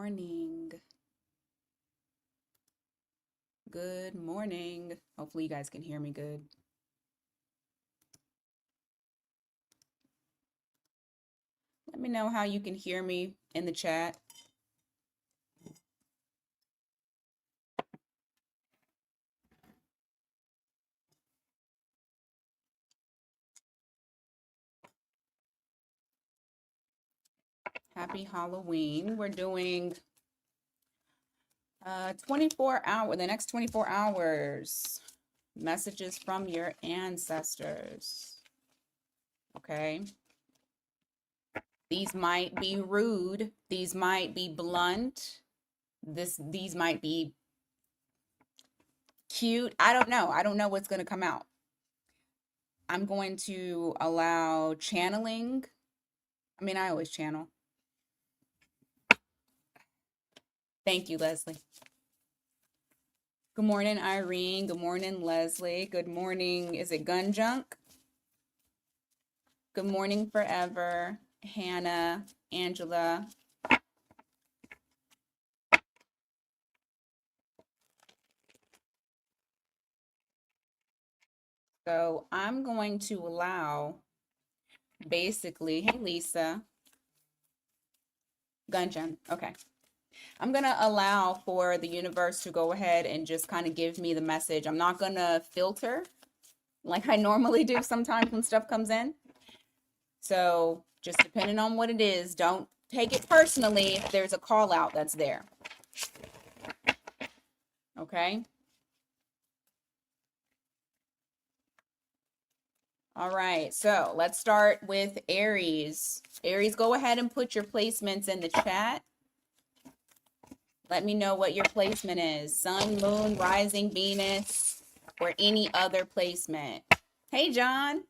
morning. Good morning. Hopefully, you guys can hear me good. Let me know how you can hear me in the chat. Happy Halloween. We're doing the next 24 hours. Messages from your ancestors. Okay. These might be rude. These might be blunt. These might be cute. I don't know. I don't know what's going to come out. I'm going to allow channeling. I mean, I always channel. Thank you, Leslie. Good morning, Irene. Good morning, Leslie. Good morning. Is it Gun Junk? Good morning, Forever. Hannah, Angela. So I'm going to allow, basically, hey, Lisa. Gun Junk. Okay. I'm going to allow for the universe to go ahead and just kind of give me the message. I'm not going to filter like I normally do sometimes when stuff comes in. So just depending on what it is, don't take it personally if there's a call out that's there. Okay. All right. So let's start with Aries. Aries, go ahead and put your placements in the chat. Let me know what your placement is. Sun, moon, rising, Venus, or any other placement. Hey, John.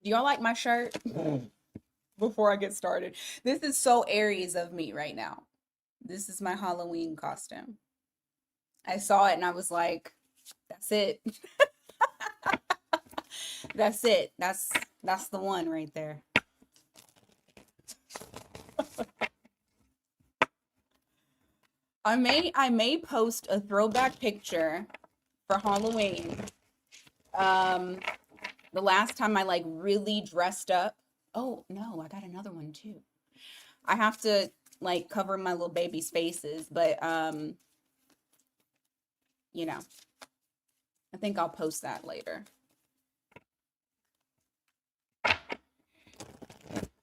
Do y'all like my shirt? Before I get started. This is so Aries of me right now. This is my Halloween costume. I saw it and I was like, that's it. That's it. That's the one right there. I may post a throwback picture for Halloween. The last time I like really dressed up. Oh no, I got another one too. I have to like cover my little baby's faces, but you know, I think I'll post that later.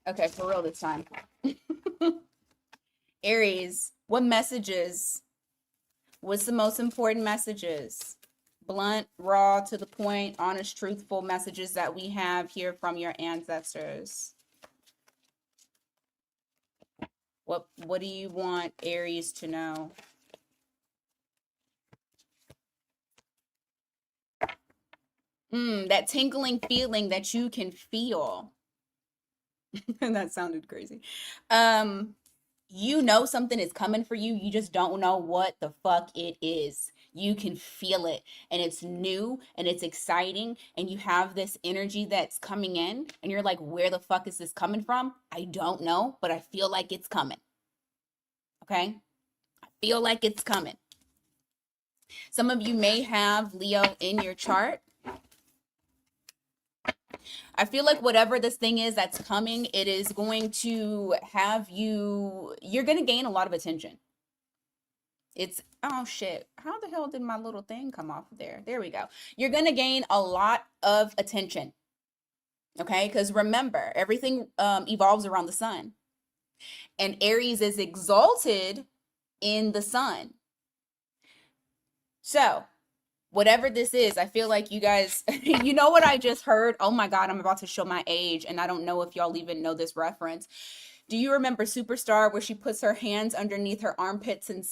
Okay, for real this time. Aries, what messages? What's the most important messages? Blunt, raw, to the point, honest, truthful messages that we have here from your ancestors. What do you want Aries to know? That tingling feeling that you can feel. That sounded crazy. You know something is coming for you. You just don't know what the fuck it is. You can feel it and it's new and it's exciting and you have this energy that's coming in and you're like, where the fuck is this coming from? I don't know, but I feel like it's coming. Okay? I feel like it's coming. Some of you may have Leo in your chart. I feel like whatever this thing is that's coming, it is going to have you're going to gain a lot of attention. Oh shit, how the hell did my little thing come off of there? There we go. You're going to gain a lot of attention. Okay, because remember, everything evolves around the sun. And Aries is exalted in the sun. So, whatever this is, I feel like you guys, you know what I just heard? Oh my God, I'm about to show my age, and I don't know if y'all even know this reference. Do you remember Superstar where she puts her hands underneath her armpits and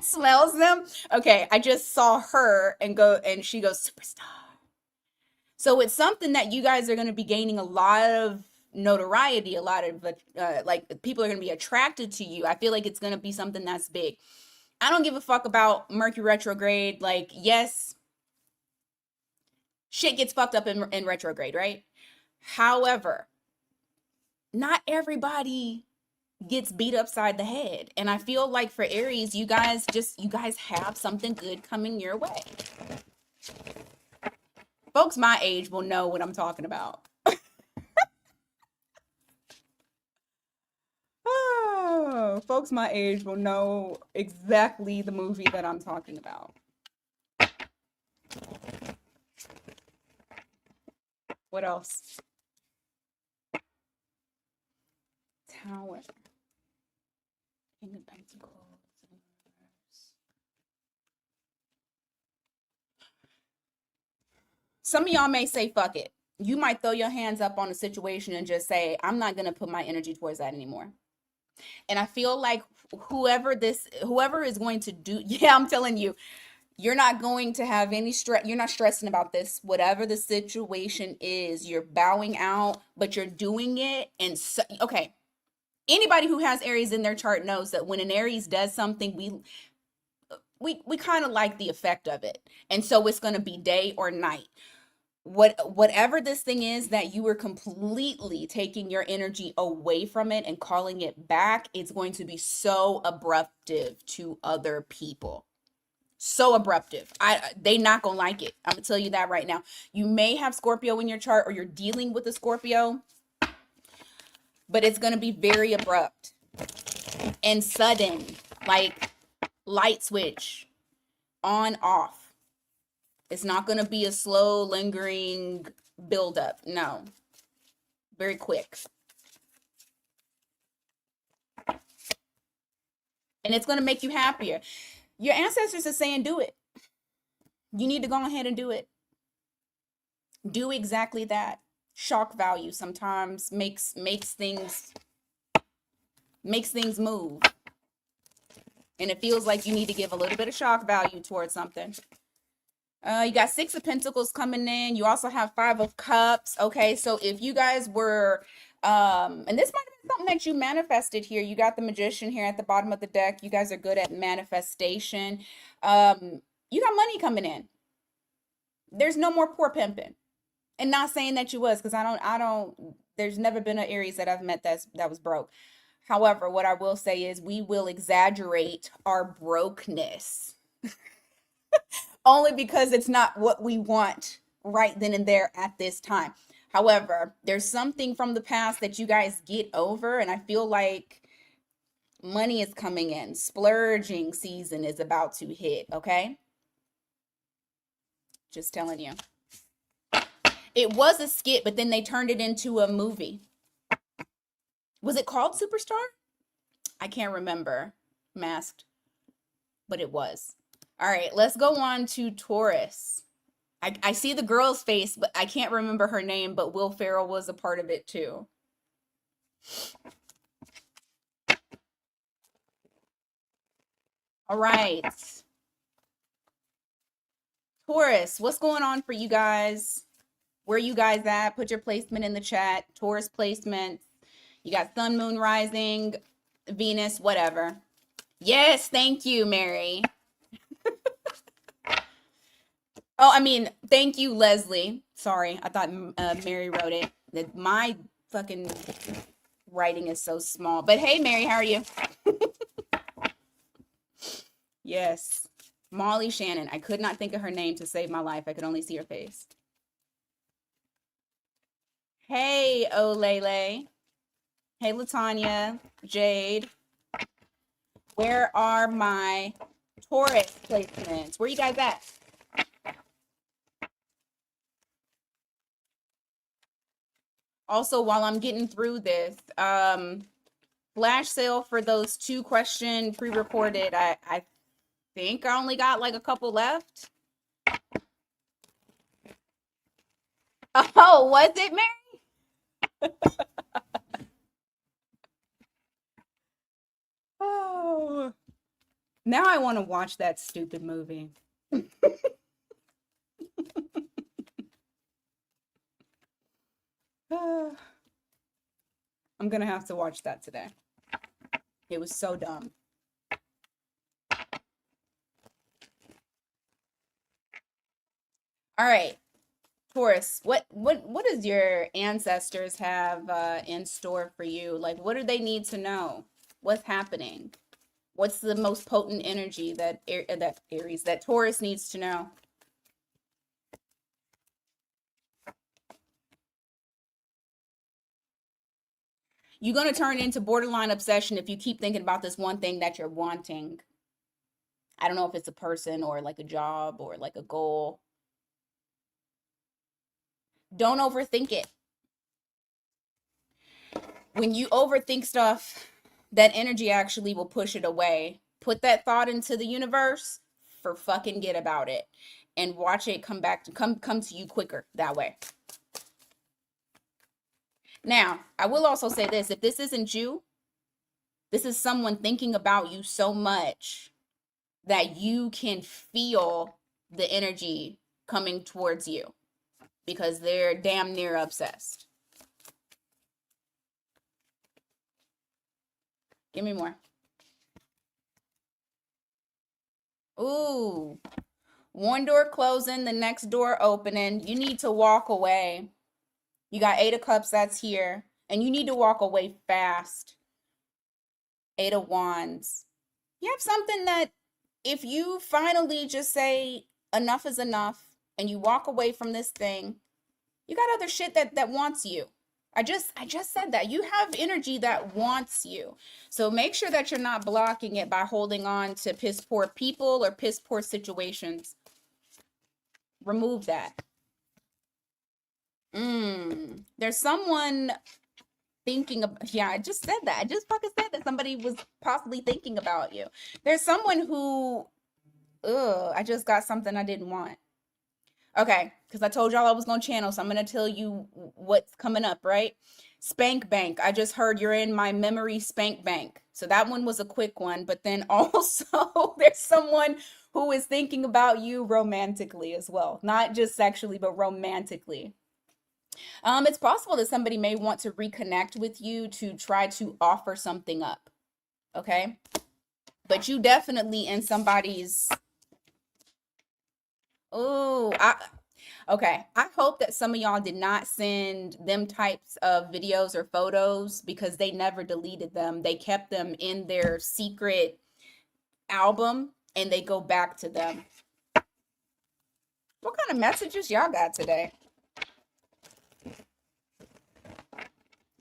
smells them? Okay, I just saw her and she goes, Superstar. So it's something that you guys are going to be gaining a lot of notoriety, a lot of like people are going to be attracted to you. I feel like it's going to be something that's big. I don't give a fuck about Mercury retrograde. Like, yes, shit gets fucked up in retrograde, right? However, not everybody gets beat upside the head. And I feel like for Aries, you guys have something good coming your way. Folks my age will know what I'm talking about. Oh, folks my age will know exactly the movie that I'm talking about. What else? Tower. King of Pentacles. Some of y'all may say, fuck it. You might throw your hands up on a situation and just say, I'm not going to put my energy towards that anymore. And I feel like whoever is going to do, yeah, I'm telling you, you're not going to have any stress. You're not stressing about this. Whatever the situation is, you're bowing out, but you're doing it. And so, okay, anybody who has Aries in their chart knows that when an Aries does something, we kind of like the effect of it. And so it's going to be day or night. Whatever this thing is that you were completely taking your energy away from it and calling it back, it's going to be so abruptive to other people. So abruptive. They not gonna like it. I'm gonna tell you that right now. You may have Scorpio in your chart, or you're dealing with a Scorpio, but it's gonna be very abrupt and sudden, like light switch on off. It's not going to be a slow, lingering buildup. No. Very quick. And it's going to make you happier. Your ancestors are saying, do it. You need to go ahead and do it. Do exactly that. Shock value sometimes makes things move. And it feels like you need to give a little bit of shock value towards something. You got 6 of Pentacles coming in. You also have 5 of Cups. Okay, so if you guys were, and this might have been something that you manifested here. You got the Magician here at the bottom of the deck. You guys are good at manifestation. You got money coming in. There's no more poor pimping. And not saying that you was, because I don't, there's never been an Aries that I've met that was broke. However, what I will say is we will exaggerate our brokenness. Only because it's not what we want right then and there at this time. However, there's something from the past that you guys get over, and I feel like money is coming in. Splurging season is about to hit, okay? Just telling you. It was a skit, but then they turned it into a movie. Was it called Superstar? I can't remember. Masked. But it was. All right, let's go on to Taurus. I see the girl's face, but I can't remember her name, but Will Ferrell was a part of it too. All right. Taurus, what's going on for you guys? Where you guys at? Put your placement in the chat. Taurus placement. You got Sun, Moon, Rising, Venus, whatever. Yes, thank you, Mary. Oh, I mean, thank you, Leslie. Sorry, I thought Mary wrote it. My fucking writing is so small. But hey, Mary, how are you? Yes. Molly Shannon. I could not think of her name to save my life. I could only see her face. Hey, Olele. Hey, Latanya. Jade. Where are my Taurus placements? Where you guys at? Also, while I'm getting through this, flash sale for those 2-question pre-recorded. I think I only got like a couple left. Oh, was it, Mary? Oh, now I want to watch that stupid movie. I'm gonna have to watch that today. It was so dumb. All right. Taurus, what does your ancestors have in store for you? Like, what do they need to know? What's happening? What's the most potent energy that that Aries, that Taurus needs to know? You're going to turn into borderline obsession if you keep thinking about this one thing that you're wanting. I don't know if it's a person or like a job or like a goal. Don't overthink it. When you overthink stuff, that energy actually will push it away. Put that thought into the universe, for fucking get about it, and watch it come back to come to you quicker that way. Now, I will also say this, if this isn't you, this is someone thinking about you so much that you can feel the energy coming towards you because they're damn near obsessed. Give me more. Ooh. One door closing, the next door opening. You need to walk away. You got 8 of Cups, that's here. And you need to walk away fast. 8 of Wands. You have something that if you finally just say enough is enough and you walk away from this thing, you got other shit that wants you. I just said that. You have energy that wants you. So make sure that you're not blocking it by holding on to piss poor people or piss poor situations. Remove that. There's someone thinking of, yeah, I just said that. I just fucking said that somebody was possibly thinking about you. There's someone who, I just got something I didn't want. Okay, because I told y'all I was going to channel, so I'm going to tell you what's coming up, right? Spank Bank. I just heard you're in my memory spank bank. So that one was a quick one. But then also there's someone who is thinking about you romantically as well. Not just sexually, but romantically. It's possible that somebody may want to reconnect with you to try to offer something up. Okay? But you definitely in somebody's... Oh, okay. I hope that some of y'all did not send them types of videos or photos because they never deleted them. They kept them in their secret album and they go back to them. What kind of messages y'all got today?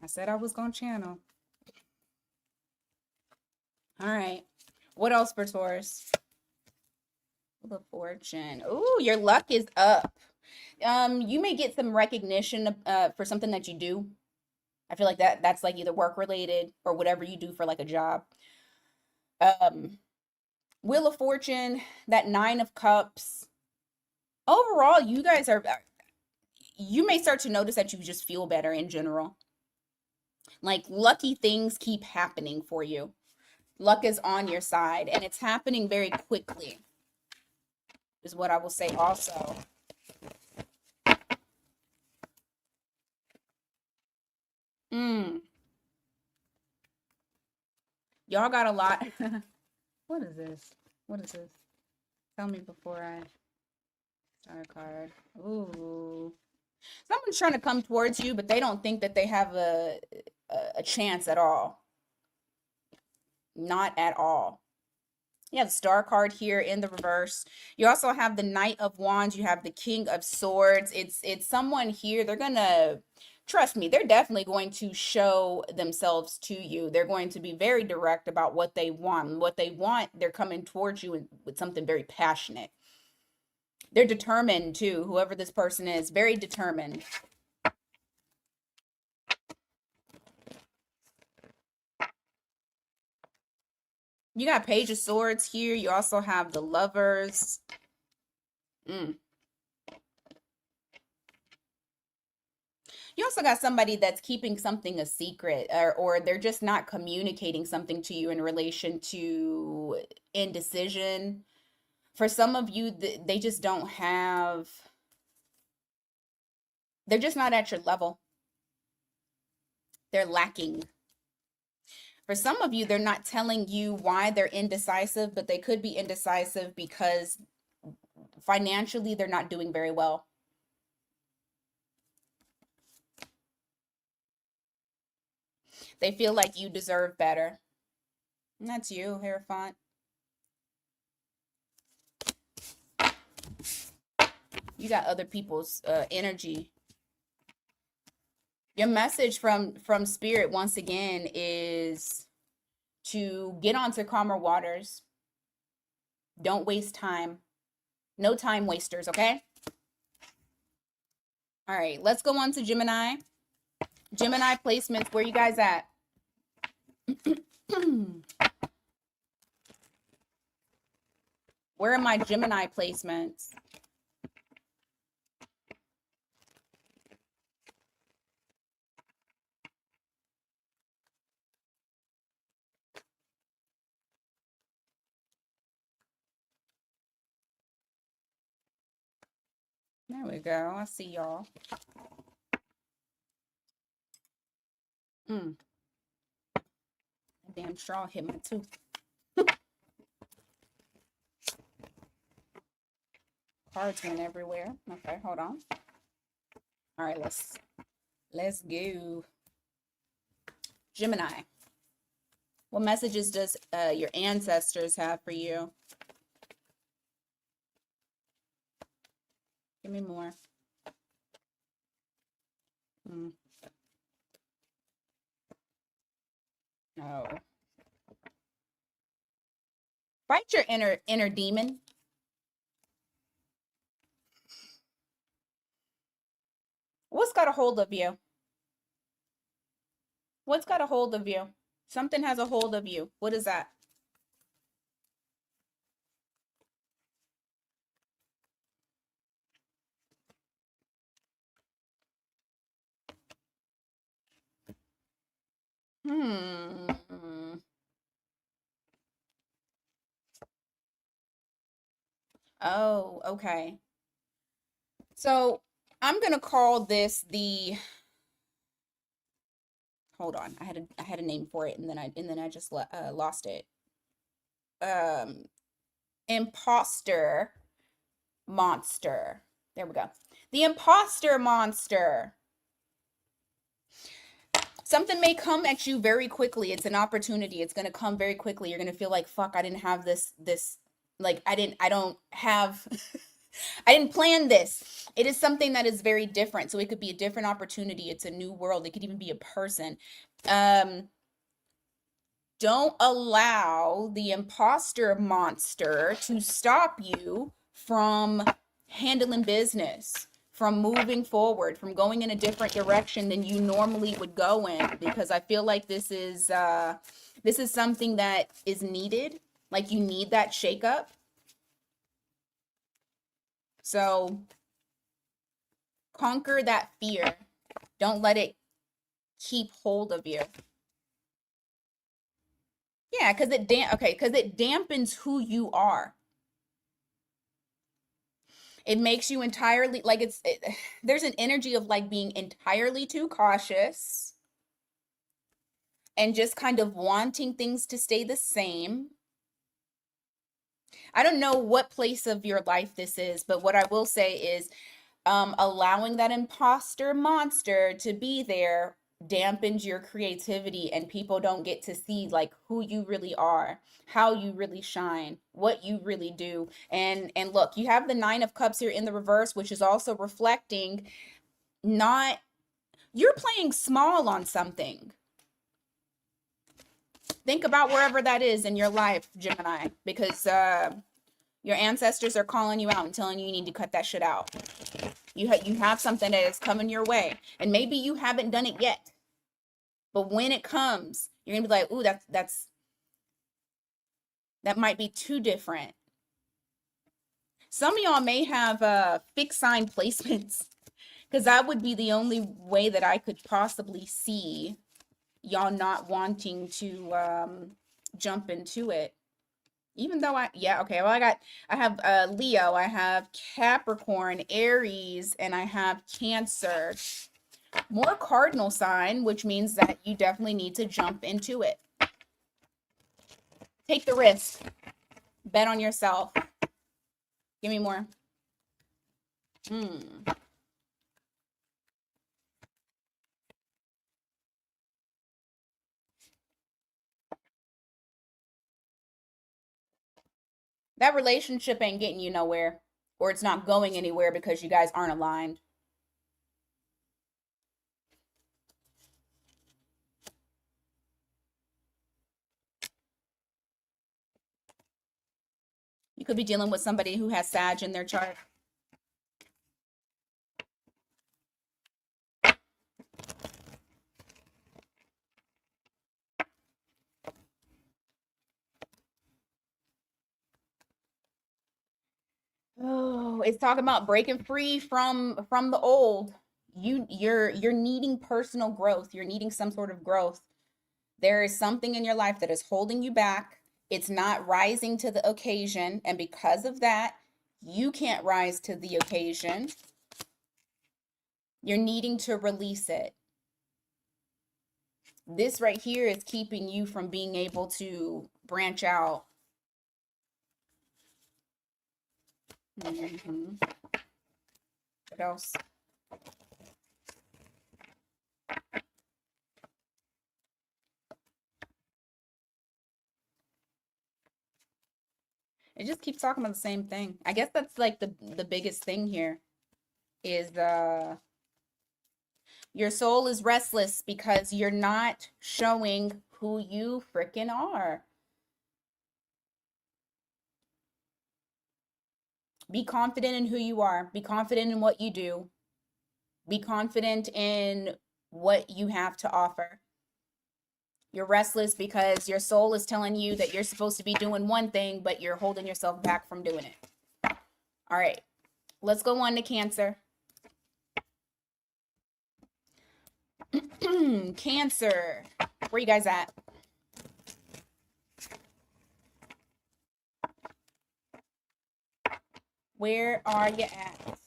I said I was going to channel. All right. What else for Taurus? The Fortune. Ooh, your luck is up. You may get some recognition for something that you do. I feel like that's like either work related or whatever you do for like a job. Wheel of Fortune, that 9 of Cups. Overall, you guys are, you may start to notice that you just feel better in general. Like lucky things keep happening for you. Luck is on your side and it's happening very quickly, is what I will say also. Y'all got a lot. What is this? What is this? Tell me before I start a card. Ooh. Someone's trying to come towards you, but they don't think that they have a chance at all. Not at all. You have the Star card here in the reverse. You also have the Knight of Wands. You have the King of Swords. It's someone here. They're going to, trust me, they're definitely going to show themselves to you. They're going to be very direct about what they want. What they want, they're coming towards you with something very passionate. They're determined too. Whoever this person is, very determined. You got Page of Swords here. You also have the Lovers. You also got somebody that's keeping something a secret, or they're just not communicating something to you in relation to indecision. For some of you, they just don't have, they're just not at your level. They're lacking. For some of you, they're not telling you why they're indecisive, but they could be indecisive because financially they're not doing very well. They feel like you deserve better. And that's you, Hierophant. You got other people's energy. Your message from Spirit once again is to get onto calmer waters. Don't waste time. No time wasters, okay? All right, let's go on to Gemini. Gemini placements, where you guys at? Where are my Gemini placements? There we go. I see y'all. Damn straw hit my tooth. Cards went everywhere. Okay, hold on. All right, let's go. Gemini. What messages does your ancestors have for you? Give me more. No. Fight your inner demon. What's got a hold of you? What's got a hold of you? Something has a hold of you. What is that? Oh, okay. So I'm gonna call this the. Hold on, I had a name for it, and then I just lost it. Imposter monster. There we go. The imposter monster. Something may come at you very quickly. It's an opportunity. It's going to come very quickly. You're going to feel like, fuck, I didn't have this, like, I didn't plan this. It is something that is very different. So it could be a different opportunity. It's a new world. It could even be a person. Don't allow the imposter monster to stop you from handling business, from moving forward, from going in a different direction than you normally would go in, because I feel like this is something that is needed. Like, you need that shakeup. So conquer that fear. Don't let it keep hold of you. Yeah, because it dampens who you are. It makes you entirely, like, there's an energy of like being entirely too cautious and just kind of wanting things to stay the same. I don't know what place of your life this is, but what I will say is allowing that imposter monster to be there dampens your creativity, and people don't get to see like who you really are, how you really shine, what you really do. And look, you have the 9 of Cups here in the reverse, which is also reflecting you're playing small on something. Think about wherever that is in your life, Gemini, because your ancestors are calling you out and telling you need to cut that shit out. You have something that is coming your way, and maybe you haven't done it yet, but when it comes, you're gonna be like, ooh, that might be too different. Some of y'all may have fixed sign placements, because that would be the only way that I could possibly see y'all not wanting to jump into it. Even though I have Leo, I have Capricorn, Aries, and I have Cancer. More cardinal sign, which means that you definitely need to jump into it. Take the risk. Bet on yourself. Give me more. That relationship ain't getting you nowhere, or it's not going anywhere because you guys aren't aligned. You could be dealing with somebody who has Sag in their chart. Oh, it's talking about breaking free from the old. You're needing personal growth. You're needing some sort of growth. There is something in your life that is holding you back. It's not rising to the occasion, and because of that, you can't rise to the occasion. You're needing to release it. This right here is keeping you from being able to branch out. Mm-hmm. What else? It just keeps talking about the same thing. I guess that's like the biggest thing here is your soul is restless because you're not showing who you freaking are. Be confident in who you are. Be confident in what you do. Be confident in what you have to offer. You're restless because your soul is telling you that you're supposed to be doing one thing, but you're holding yourself back from doing it. All right, let's go on to Cancer. Cancer, where you guys at? Where are you at?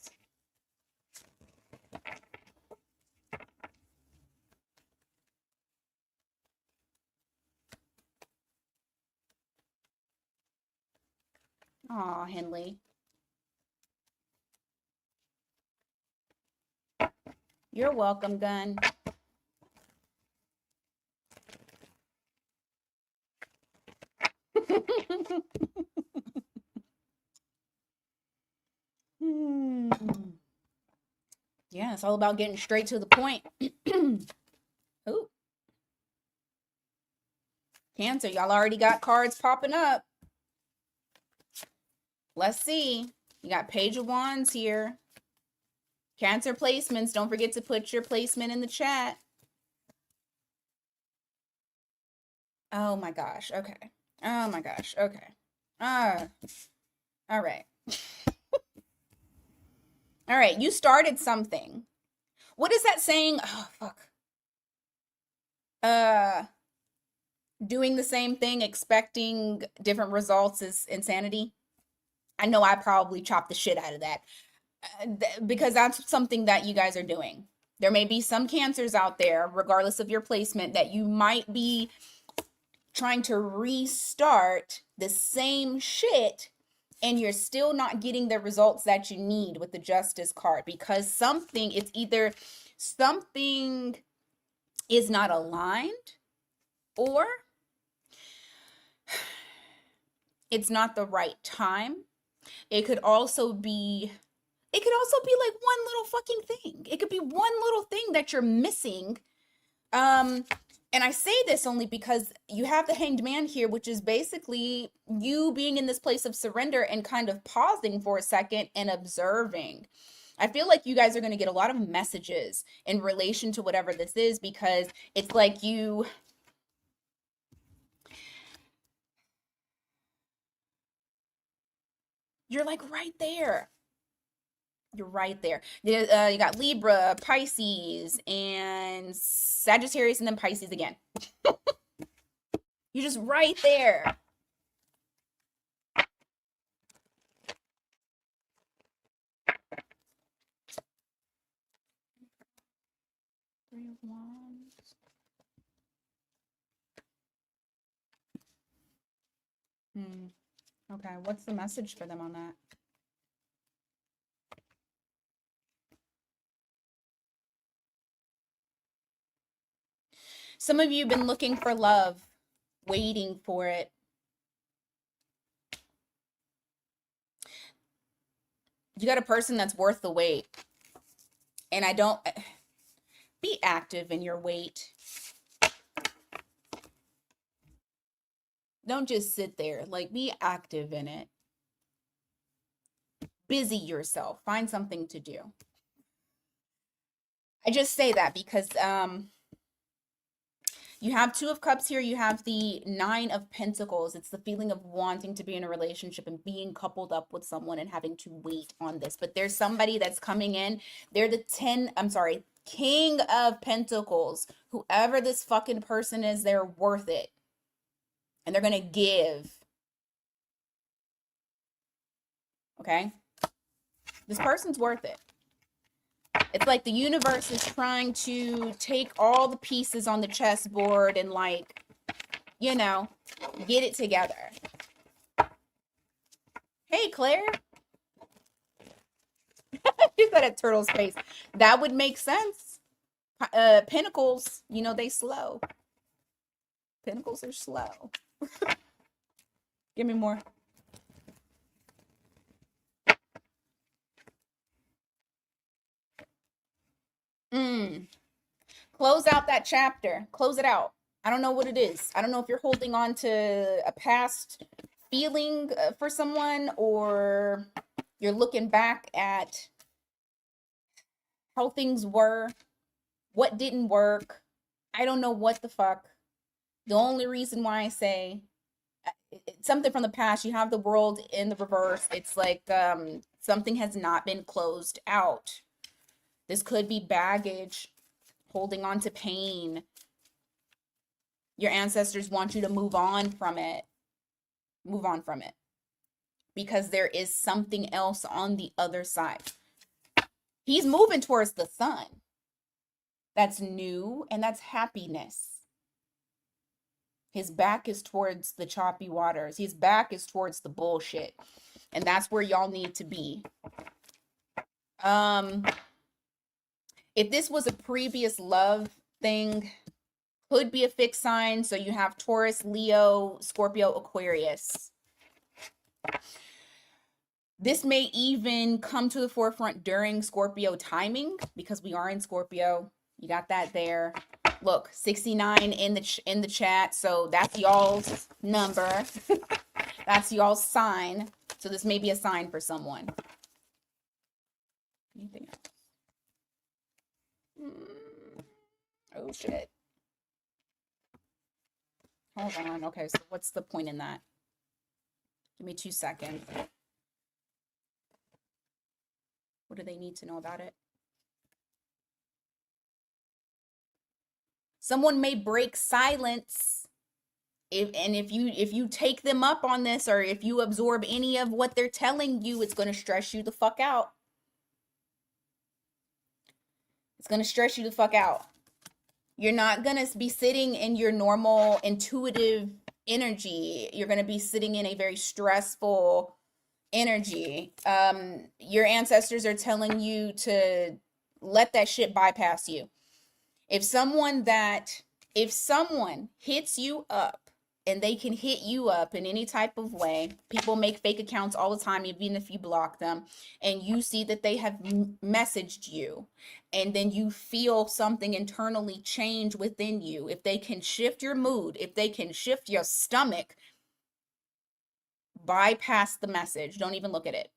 Aw, Henley. You're welcome, Gun. Yeah, it's all about getting straight to the point. Ooh. Cancer, y'all already got cards popping up. Let's see. You got Page of Wands here. Cancer placements. Don't forget to put your placement in the chat. Oh my gosh. Okay. Oh my gosh. Okay. All right. All right. You started something. What is that saying? Oh, fuck. Doing the same thing, expecting different results is insanity. I know I probably chopped the shit out of that because that's something that you guys are doing. There may be some cancers out there, regardless of your placement, that you might be trying to restart the same shit and you're still not getting the results that you need with the Justice card because it's either something is not aligned or it's not the right time. It could also be like one little fucking thing. It could be one little thing that you're missing. And I say this only because you have the Hanged Man here, which is basically you being in this place of surrender and kind of pausing for a second and observing. I feel like you guys are going to get a lot of messages in relation to whatever this is because it's like you're like right there. You're right there. You got Libra, Pisces, and Sagittarius, and then Pisces again. You're just right there. Three of Wands. Okay, what's the message for them on that? Some of you have been looking for love, waiting for it. You got a person that's worth the wait. And I don't be active in your wait. Don't just sit there. Like, be active in it. Busy yourself. Find something to do. I just say that because you have Two of Cups here. You have the Nine of Pentacles. It's the feeling of wanting to be in a relationship and being coupled up with someone and having to wait on this. But there's somebody that's coming in. They're the King of Pentacles. Whoever this fucking person is, they're worth it. And they're going to give. Okay? This person's worth it. It's like the universe is trying to take all the pieces on the chessboard and, like, you know, get it together. Hey, Claire. You got a turtle's face. That would make sense. Pentacles, you know, they slow. Pentacles are slow. Give me more. Close out that chapter. Close it out. I don't know what it is. I don't know if you're holding on to a past feeling for someone, or you're looking back at how things were, what didn't work. I don't know what the fuck. The only reason why I say it's something from the past, you have the World in the reverse. It's like something has not been closed out. This could be baggage, holding on to pain. Your ancestors want you to move on from it. Move on from it. Because there is something else on the other side. He's moving towards the sun. That's new, and that's happiness. His back is towards the choppy waters. His back is towards the bullshit. And that's where y'all need to be. If this was a previous love thing, could be a fixed sign. So you have Taurus, Leo, Scorpio, Aquarius. This may even come to the forefront during Scorpio timing, because we are in Scorpio. You got that there. Look, 69 in the chat. So that's y'all's number. That's y'all's sign. So this may be a sign for someone. Anything else? Oh shit. Hold on. Okay, so what's the point in that? Give me 2 seconds. What do they need to know about it? Someone may break silence if you take them up on this, or if you absorb any of what they're telling you, it's going to stress you the fuck out. It's going to stress you the fuck out. You're not going to be sitting in your normal intuitive energy. You're going to be sitting in a very stressful energy. Your ancestors are telling you to let that shit bypass you. If someone hits you up, and they can hit you up in any type of way, people make fake accounts all the time, even if you block them, and you see that they have messaged you, and then you feel something internally change within you. If they can shift your mood, if they can shift your stomach, bypass the message. Don't even look at it.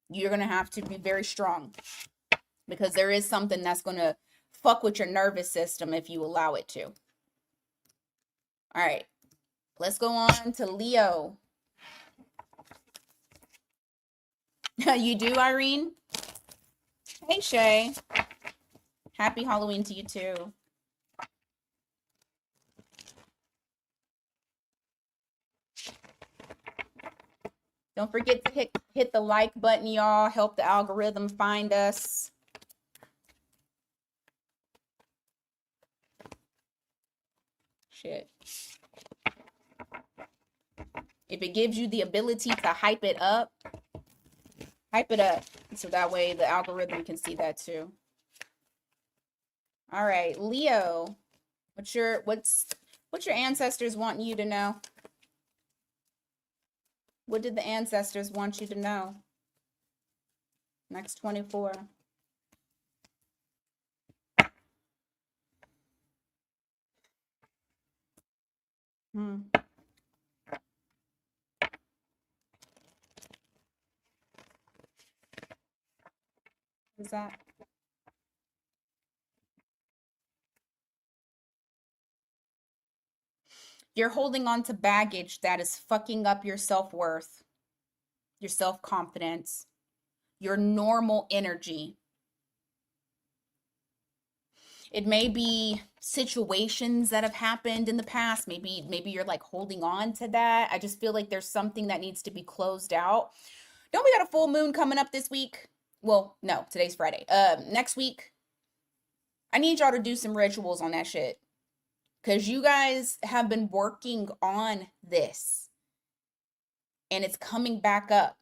You're going to have to be very strong, because there is something that's going to fuck with your nervous system if you allow it to. All right. Let's go on to Leo. You do, Irene? Hey, Shay. Happy Halloween to you too. Don't forget to hit the like button, y'all. Help the algorithm find us. Shit. If it gives you the ability to hype it up, so that way the algorithm can see that too. All right, Leo, what's your ancestors want you to know? What did the ancestors want you to know? Next 24. What is that? You're holding on to baggage that is fucking up your self-worth, your self-confidence, your normal energy. It may be situations that have happened in the past. Maybe you're like holding on to that. I just feel like there's something that needs to be closed out. Don't we got a full moon coming up this week? Well, no, today's Friday. Next week, I need y'all to do some rituals on that shit. Because you guys have been working on this. And it's coming back up.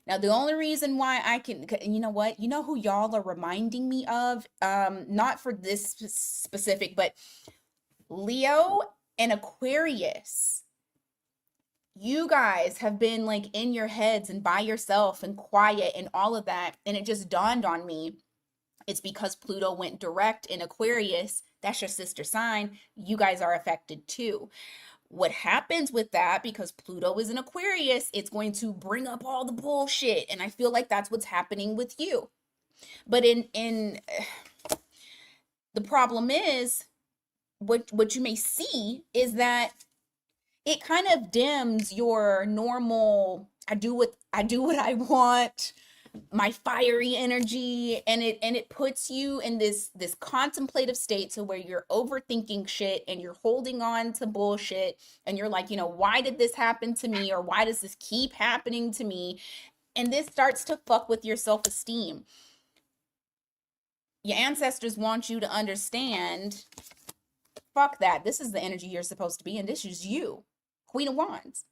Now, the only reason why I can, you know what? You know who y'all are reminding me of? Not for this specific, but Leo and Aquarius. You guys have been like in your heads and by yourself and quiet and all of that. And it just dawned on me. It's because Pluto went direct in Aquarius. That's your sister sign. You guys are affected too. What happens with that, because Pluto is in Aquarius, it's going to bring up all the bullshit. And I feel like that's what's happening with you. But in the problem is, what you may see is that it kind of dims your normal, I do what I want, my fiery energy, and it puts you in this contemplative state to where you're overthinking shit and you're holding on to bullshit, and you're like, why did this happen to me, or why does this keep happening to me? And this starts to fuck with your self-esteem. Your ancestors want you to understand, fuck that. This is the energy you're supposed to be, and this is you, Queen of Wands.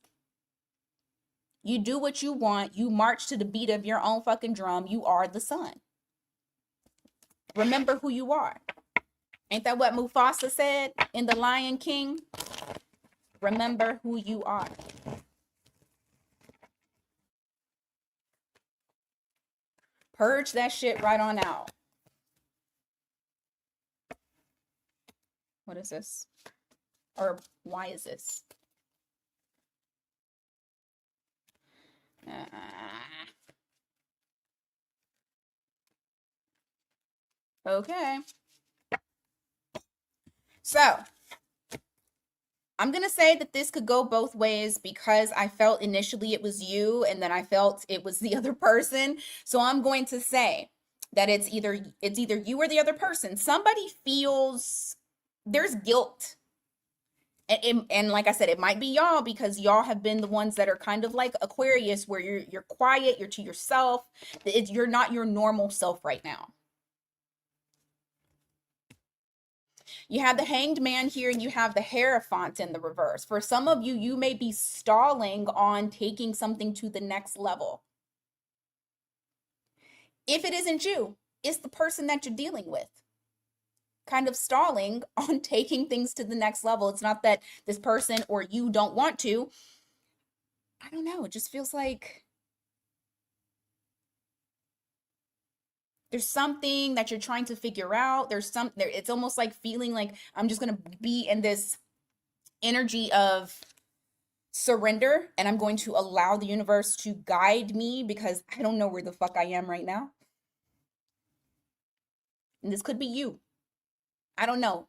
You do what you want. You march to the beat of your own fucking drum. You are the sun. Remember who you are. Ain't that what Mufasa said in The Lion King? Remember who you are. Purge that shit right on out. What is this? Or why is this? Okay. So, I'm going to say that this could go both ways, because I felt initially it was you and then I felt it was the other person. So I'm going to say that it's either you or the other person. Somebody feels there's guilt. And like I said, it might be y'all, because y'all have been the ones that are kind of like Aquarius, where you're quiet, you're to yourself. You're not your normal self right now. You have the Hanged Man here, and you have the Hierophant in the reverse. For some of you, you may be stalling on taking something to the next level. If it isn't you, it's the person that you're dealing with, kind of stalling on taking things to the next level. It's not that this person or you don't want to. I don't know. It just feels like there's something that you're trying to figure out. It's almost like feeling like I'm just going to be in this energy of surrender, and I'm going to allow the universe to guide me, because I don't know where the fuck I am right now. And this could be you. I don't know.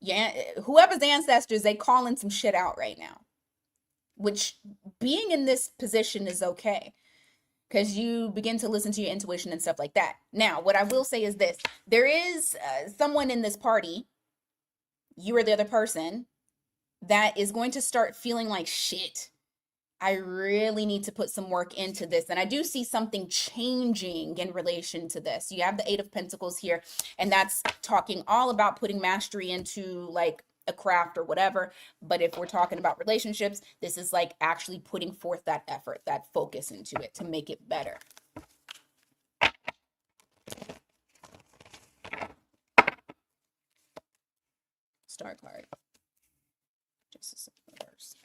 Yeah, whoever's ancestors, they calling some shit out right now. Which, being in this position is okay, because you begin to listen to your intuition and stuff like that. Now, what I will say is this. There is someone in this party, you or the other person, that is going to start feeling like, shit, I really need to put some work into this. And I do see something changing in relation to this. You have the Eight of Pentacles here, and that's talking all about putting mastery into like a craft or whatever. But if we're talking about relationships, this is like actually putting forth that effort, that focus into it to make it better. Star card. Just reverse.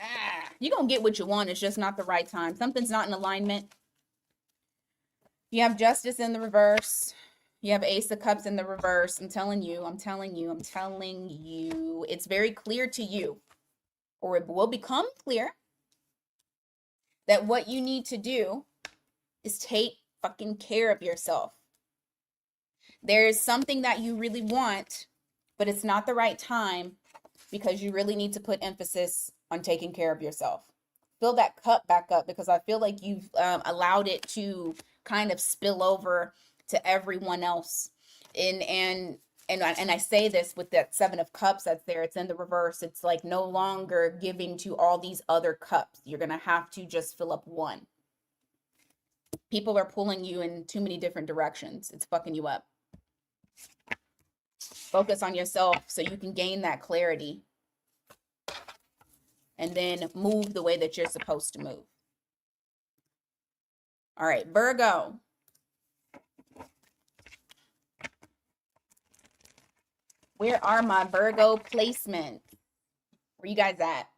You're gonna get what you want. It's just not the right time. Something's not in alignment. You have Justice in the reverse. You have Ace of Cups in the reverse. I'm telling you, I'm telling you, I'm telling you. It's very clear to you, or it will become clear, that what you need to do is take fucking care of yourself. There's something that you really want, but it's not the right time because you really need to put emphasis on taking care of yourself. Fill that cup back up, because I feel like you've allowed it to kind of spill over to everyone else. And I say this with that Seven of Cups that's there. It's in the reverse. It's like no longer giving to all these other cups. You're going to have to just fill up one. People are pulling you in too many different directions. It's fucking you up. Focus on yourself so you can gain that clarity and then move the way that you're supposed to move. All right, Virgo. Where are my Virgo placements? Where you guys at?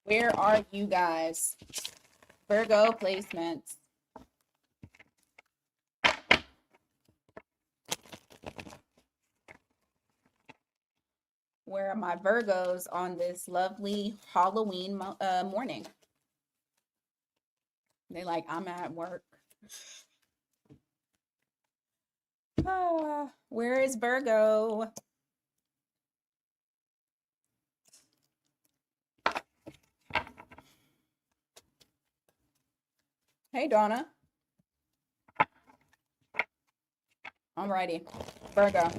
Where are you guys? Virgo placements. Where are my Virgos on this lovely Halloween morning? They like, I'm at work. Where is Virgo? Hey, Donna. Alrighty, Virgo.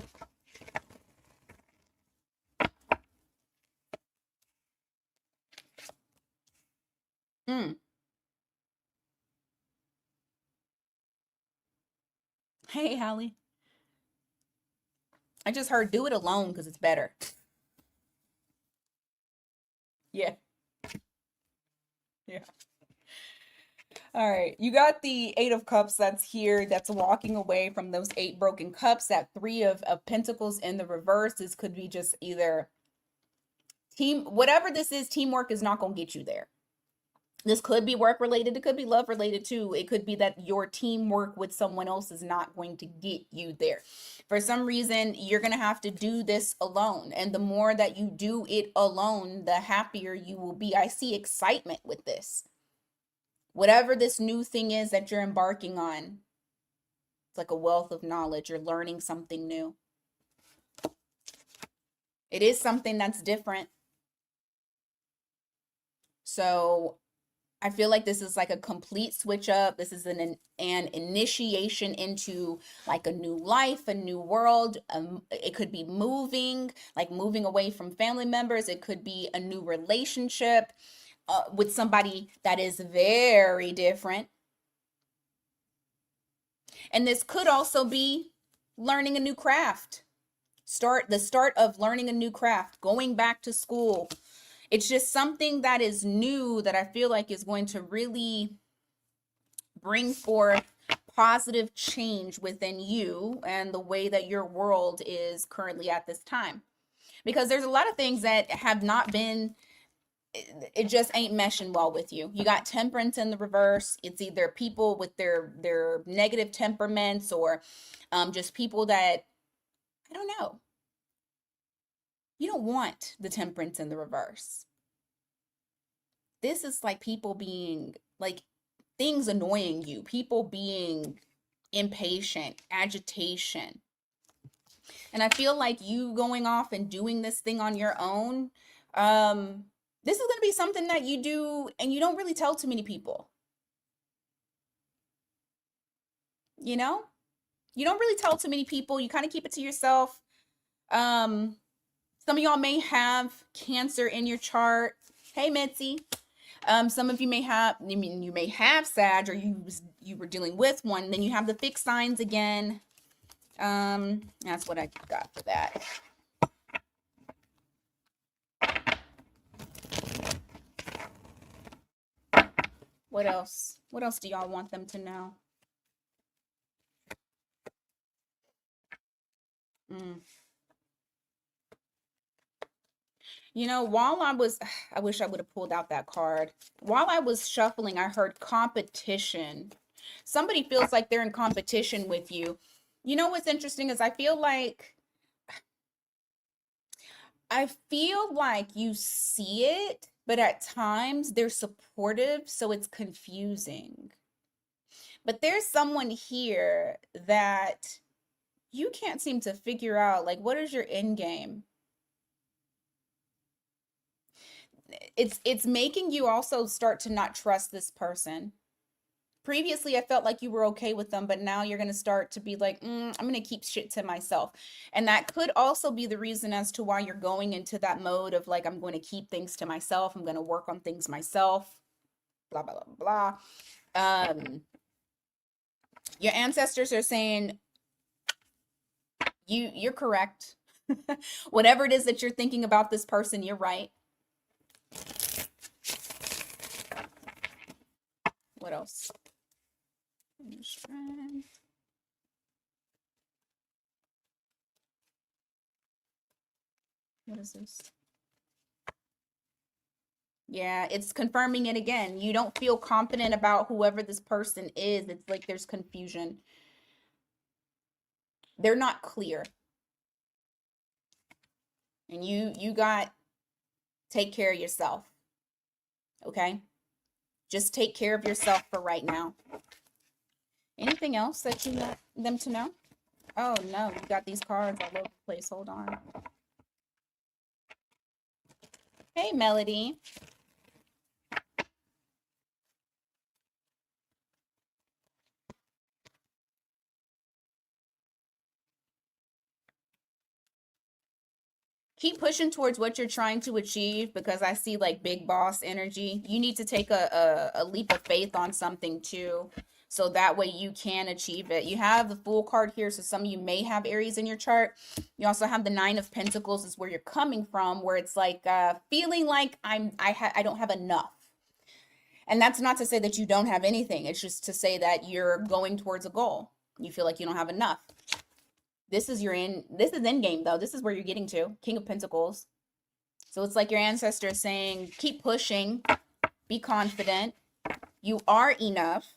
Hey, Hallie. I just heard do it alone because it's better. Yeah. Yeah. All right. You got the Eight of Cups that's here, that's walking away from those 8 broken cups. That Three of Pentacles in the reverse. This could be just either whatever this is, teamwork is not going to get you there. This could be work related. It could be love related too. It could be that your teamwork with someone else is not going to get you there. For some reason, you're going to have to do this alone. And the more that you do it alone, the happier you will be. I see excitement with this. Whatever this new thing is that you're embarking on, it's like a wealth of knowledge. You're learning something new. It is something that's different. So I feel like this is like a complete switch up. This is an initiation into like a new life, a new world. It could be moving, like moving away from family members. It could be a new relationship with somebody that is very different. And this could also be learning a new craft. The start of learning a new craft, going back to school. It's just something that is new that I feel like is going to really bring forth positive change within you and the way that your world is currently at this time. Because there's a lot of things that have not been, it just ain't meshing well with you. You got Temperance in the reverse. It's either people with their negative temperaments, or just people that, I don't know. You don't want the Temperance in the reverse. This is like people being like, things annoying you, people being impatient, agitation. And I feel like you going off and doing this thing on your own, this is going to be something that you do and you don't really tell too many people. You know? You don't really tell too many people. You kind of keep it to yourself. Some of y'all may have Cancer in your chart. Hey, Mitzi. Some of you may have, you may have Sag, or you were dealing with one. Then you have the fixed signs again. That's what I got for that. What else? What else do y'all want them to know? You know, while I was, I wish I would have pulled out that card. While I was shuffling, I heard competition. Somebody feels like they're in competition with you. You know what's interesting is I feel like you see it, but at times they're supportive, so it's confusing. But there's someone here that you can't seem to figure out, like, what is your end game? It's making you also start to not trust this person. Previously, I felt like you were okay with them, but now you're going to start to be like, I'm going to keep shit to myself. And that could also be the reason as to why you're going into that mode of like, I'm going to keep things to myself. I'm going to work on things myself, blah, blah, blah, blah. Your ancestors are saying you're correct. Whatever it is that you're thinking about this person, you're right. What else? What is this? Yeah, it's confirming it again. You don't feel confident about whoever this person is. It's like there's confusion. They're not clear. And you got take care of yourself. Okay? Just take care of yourself for right now. Anything else that you want them to know? Oh no, you got these cards all over the place. Hold on. Hey, Melody. Keep pushing towards what you're trying to achieve because I see like big boss energy. You need to take a leap of faith on something too. So that way you can achieve it. You have the Fool card here, so some of you may have Aries in your chart. You also have the Nine of Pentacles is where you're coming from, where it's like feeling like I don't have enough. And that's not to say that you don't have anything. It's just to say that you're going towards a goal. You feel like you don't have enough. This is end game though. This is where you're getting to. King of Pentacles. So it's like your ancestors saying, keep pushing, be confident. You are enough.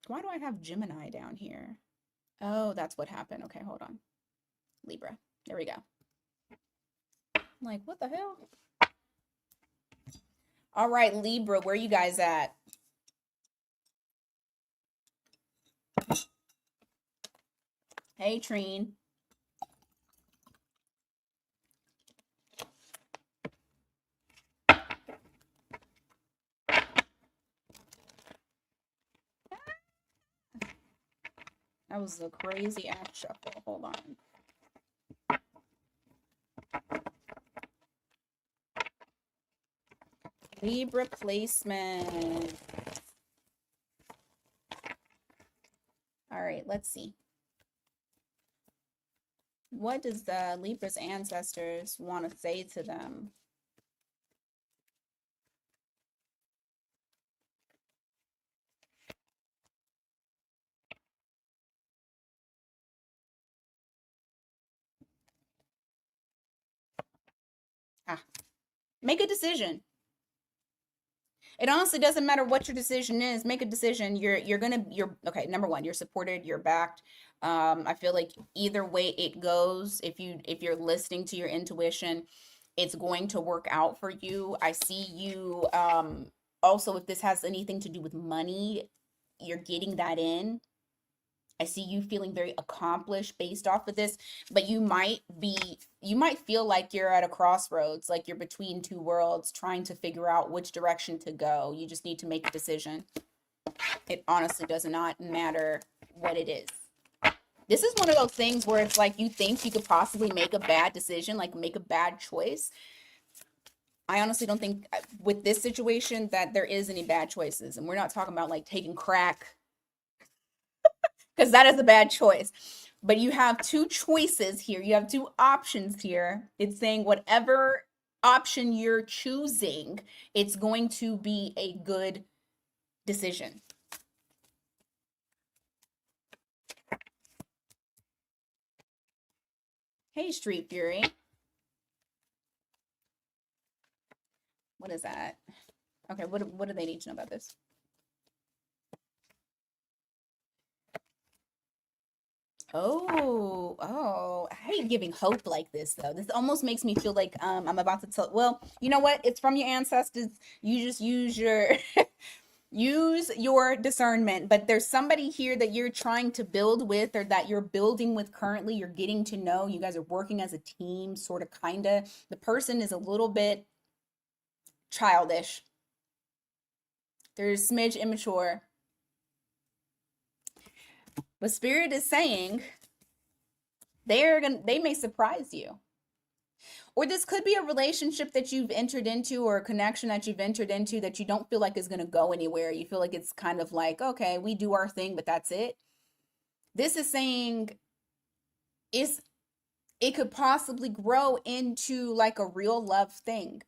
Why do I have Gemini down here? Oh, that's what happened. Okay, hold on. Libra. There we go. I'm like, what the hell? All right, Libra, where you guys at? Hey, Trine. That was a crazy ass shuffle. Hold on. Libra placement. All right, let's see. What does the Libra's ancestors want to say to them? Make a decision. It honestly doesn't matter what your decision is. Make a decision. You're okay. Number one, you're supported. You're backed. I feel like either way it goes, if you're listening to your intuition, it's going to work out for you. I see you. Also, if this has anything to do with money, you're getting that in. I see you feeling very accomplished based off of this, but you might feel like you're at a crossroads, like you're between two worlds trying to figure out which direction to go. You just need to make a decision. It honestly does not matter what it is. This is one of those things where it's like you think you could possibly make a bad decision, like make a bad choice. I honestly don't think with this situation that there is any bad choices. And we're not talking about like taking crack, because that is a bad choice. But you have two choices here. You have two options here. It's saying whatever option you're choosing, it's going to be a good decision. Hey, Street Fury. What is that? Okay, what do they need to know about this? Oh, I hate giving hope like this though. This almost makes me feel like I'm about to tell, well, you know what? It's from your ancestors. You just use your use your discernment, but there's somebody here that you're trying to build with or that you're building with currently. You're getting to know. You guys are working as a team, sort of kinda. The person is a little bit childish. They're a smidge immature. But Spirit is saying they may surprise you. Or this could be a relationship that you've entered into or a connection that you've entered into that you don't feel like is going to go anywhere. You feel like it's kind of like, okay, we do our thing, but that's it. This is saying it could possibly grow into like a real love thing.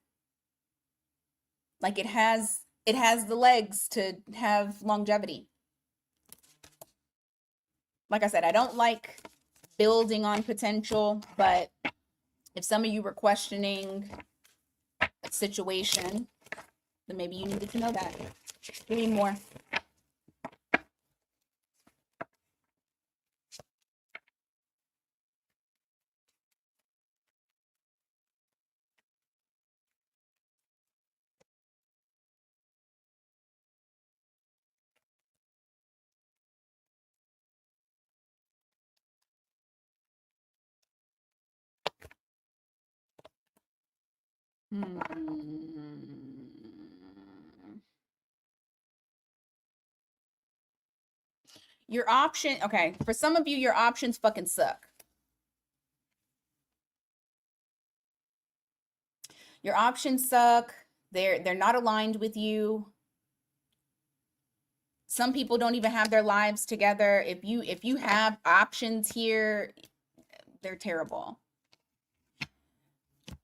Like it has the legs to have longevity. Like I said, I don't like building on potential, but if some of you were questioning a situation, then maybe you needed to know that. Give me more. Hmm. Your option, okay, for some of you, your options fucking suck. Your options suck. They're not aligned with you. Some people don't even have their lives together. If you have options here, they're terrible.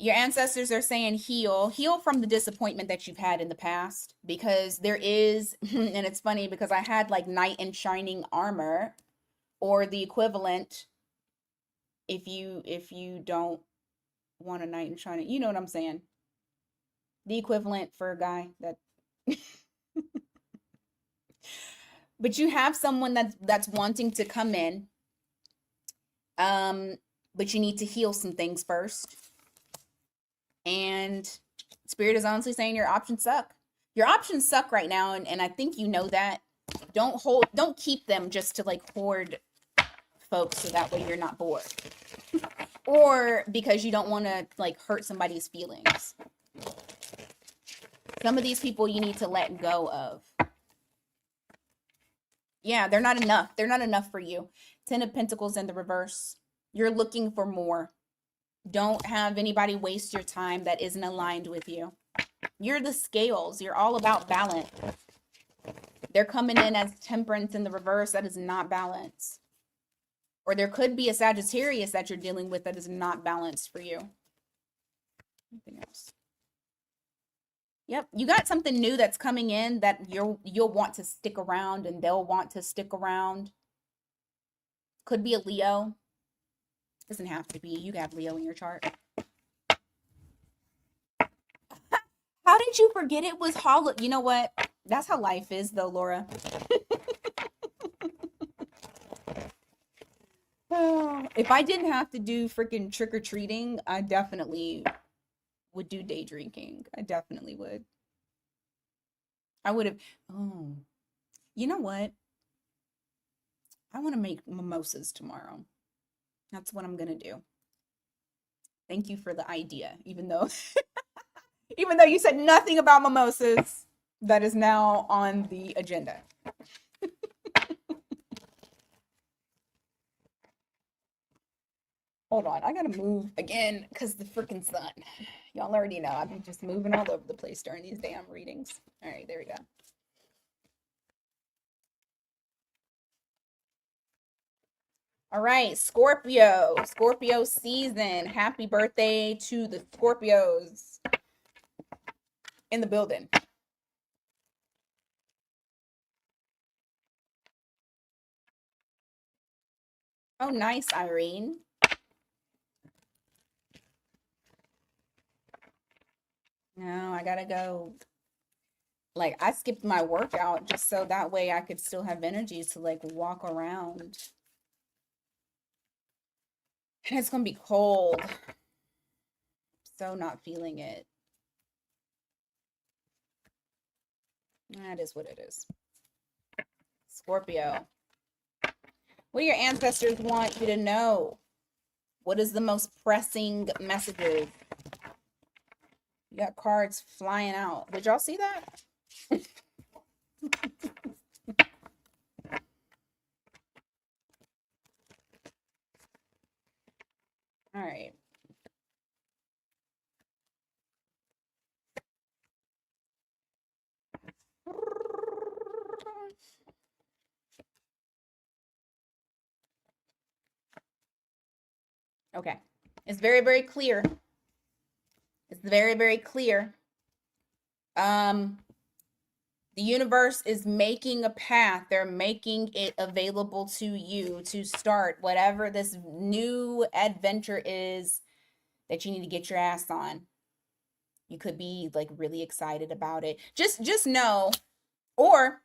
Your ancestors are saying heal from the disappointment that you've had in the past, because there is and it's funny because I had like knight in shining armor, or the equivalent, if you don't want a knight in shining, you know what I'm saying, the equivalent for a guy that but you have someone that's wanting to come in, um but you need to heal some things first. And Spirit is honestly saying your options suck. Your options suck right now, and I think you know that. Don't keep them just to like hoard folks so that way you're not bored, or because you don't want to like hurt somebody's feelings. Some of these people you need to let go of. Yeah, they're not enough. They're not enough for you. 10 of Pentacles in the reverse. You're looking for more. Don't have anybody waste your time that isn't aligned with you. You're the scales. You're all about balance. They're coming in as Temperance in the reverse. That is not balance. Or there could be a Sagittarius that you're dealing with that is not balanced for you. Anything else? Yep, you got something new that's coming in that you'll want to stick around, and they'll want to stick around. Could be a Leo. Doesn't have to be. You have Leo in your chart. How did you forget it was hollow? You know what? That's how life is, though, Laura. If I didn't have to do freaking trick or treating, I definitely would do day drinking. I definitely would. I would have. Oh, you know what? I want to make mimosas tomorrow. That's what I'm gonna do. Thank you for the idea, even though even though you said nothing about mimosas, that is now on the agenda. Hold on, I gotta move again because the freaking sun. Y'all already know I've been just moving all over the place during these damn readings. All right, there we go. All right, Scorpio. Scorpio season. Happy birthday to the Scorpios in the building. Oh, nice, Irene. No, I gotta go. Like, I skipped my workout just so that way I could still have energy to like walk around. And it's gonna be cold. So not feeling it. That is what it is. Scorpio. What do your ancestors want you to know? What is the most pressing messages? You got cards flying out. Did y'all see that? All right. Okay. It's very, very clear. It's very, very clear. The universe is making a path. They're making it available to you to start whatever this new adventure is that you need to get your ass on. You could be like really excited about it. Just know, or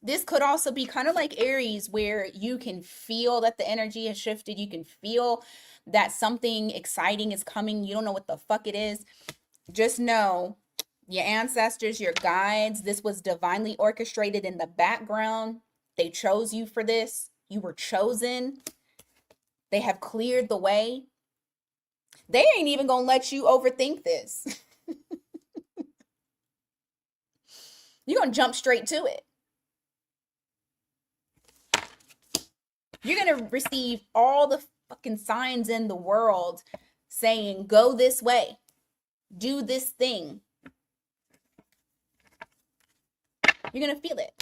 this could also be kind of like Aries, where you can feel that the energy has shifted. You can feel that something exciting is coming. You don't know what the fuck it is. Just know your ancestors, your guides, this was divinely orchestrated in the background. They chose you for this. You were chosen. They have cleared the way. They ain't even gonna let you overthink this. You're gonna jump straight to it. You're gonna receive all the fucking signs in the world saying, go this way, do this thing. You're gonna feel it.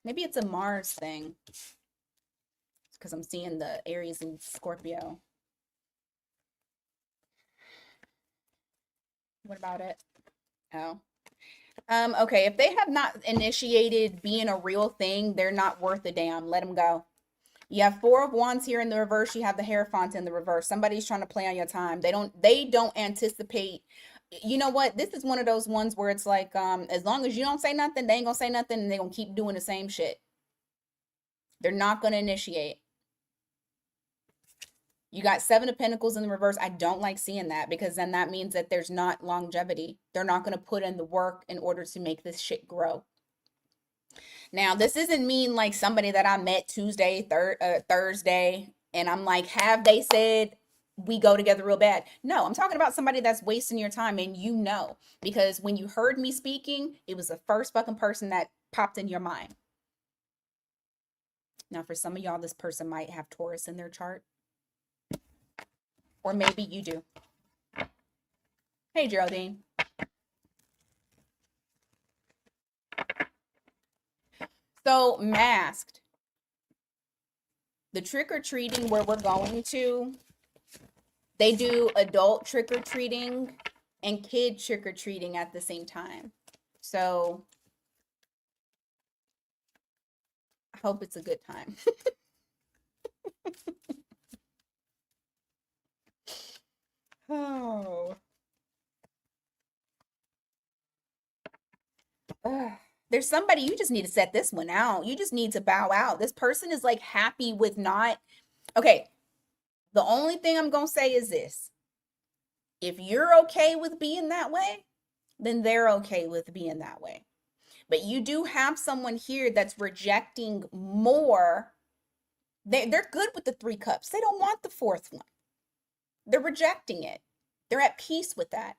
Maybe it's a Mars thing. Because I'm seeing the Aries and Scorpio. What about it? Oh. Okay, if they have not initiated being a real thing, they're not worth a damn. Let them go. You have Four of Wands here in the reverse. You have the Hierophant in the reverse. Somebody's trying to play on your time. They don't anticipate. You know what? This is one of those ones where it's like, as long as you don't say nothing, they ain't gonna say nothing, and they're gonna keep doing the same shit. They're not gonna initiate. You got Seven of Pentacles in the reverse. I don't like seeing that, because then that means that there's not longevity. They're not going to put in the work in order to make this shit grow. Now, this doesn't mean like somebody that I met Tuesday, Thursday, and I'm like, have they said we go together real bad? No, I'm talking about somebody that's wasting your time, and you know, because when you heard me speaking, it was the first fucking person that popped in your mind. Now, for some of y'all, this person might have Taurus in their chart. Or maybe you do. Hey, Geraldine. So, masked. The trick-or-treating where we're going to, they do adult trick-or-treating and kid trick-or-treating at the same time. So, I hope it's a good time. Oh. There's somebody, you just need to set this one out. You just need to bow out. This person is like happy with not. Okay. The only thing I'm going to say is this. If you're okay with being that way, then they're okay with being that way. But you do have someone here that's rejecting more. They're good with the 3 cups. They don't want the 4th one. They're rejecting it. They're at peace with that.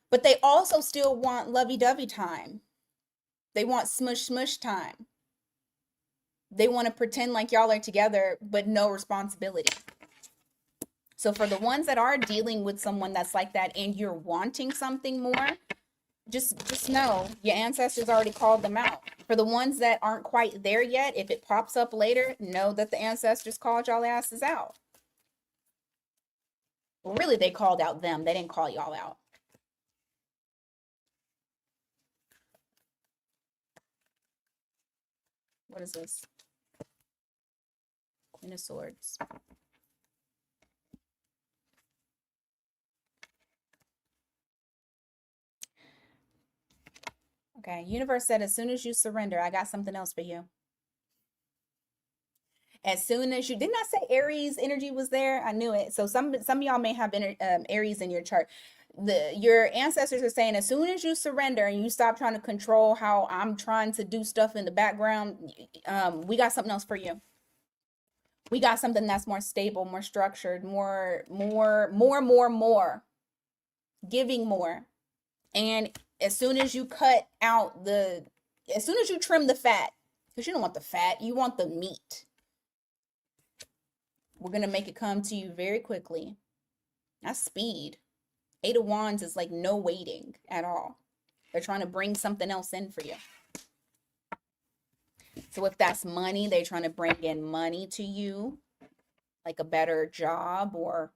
But they also still want lovey-dovey time. They want smush time. They want to pretend like y'all are together, but no responsibility. So for the ones that are dealing with someone that's like that and you're wanting something more, just know your ancestors already called them out. For the ones that aren't quite there yet, if it pops up later, know that the ancestors called y'all asses out. Well, really, they called out them. They didn't call y'all out. What is this? Queen of Swords. Okay. Universe said, as soon as you surrender, I got something else for you. As soon as you, didn't I say Aries energy was there? I knew it. So some of y'all may have Aries in your chart. Your ancestors are saying, as soon as you surrender and you stop trying to control how I'm trying to do stuff in the background, we got something else for you. We got something that's more stable, more structured, more, giving more. And as soon as you cut out as soon as you trim the fat, because you don't want the fat, you want the meat. We're going to make it come to you very quickly. That's speed. 8 of Wands is like no waiting at all. They're trying to bring something else in for you. So if that's money, they're trying to bring in money to you, like a better job or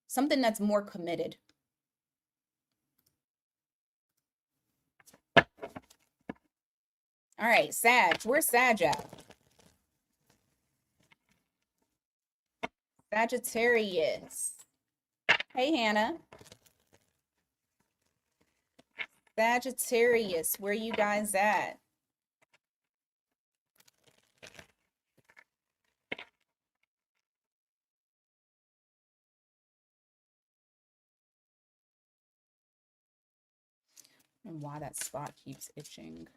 something that's more committed. All right, Sag. Where's Sag at? Sagittarius. Hey, Hannah. Sagittarius, where you guys at? And why that spot keeps itching.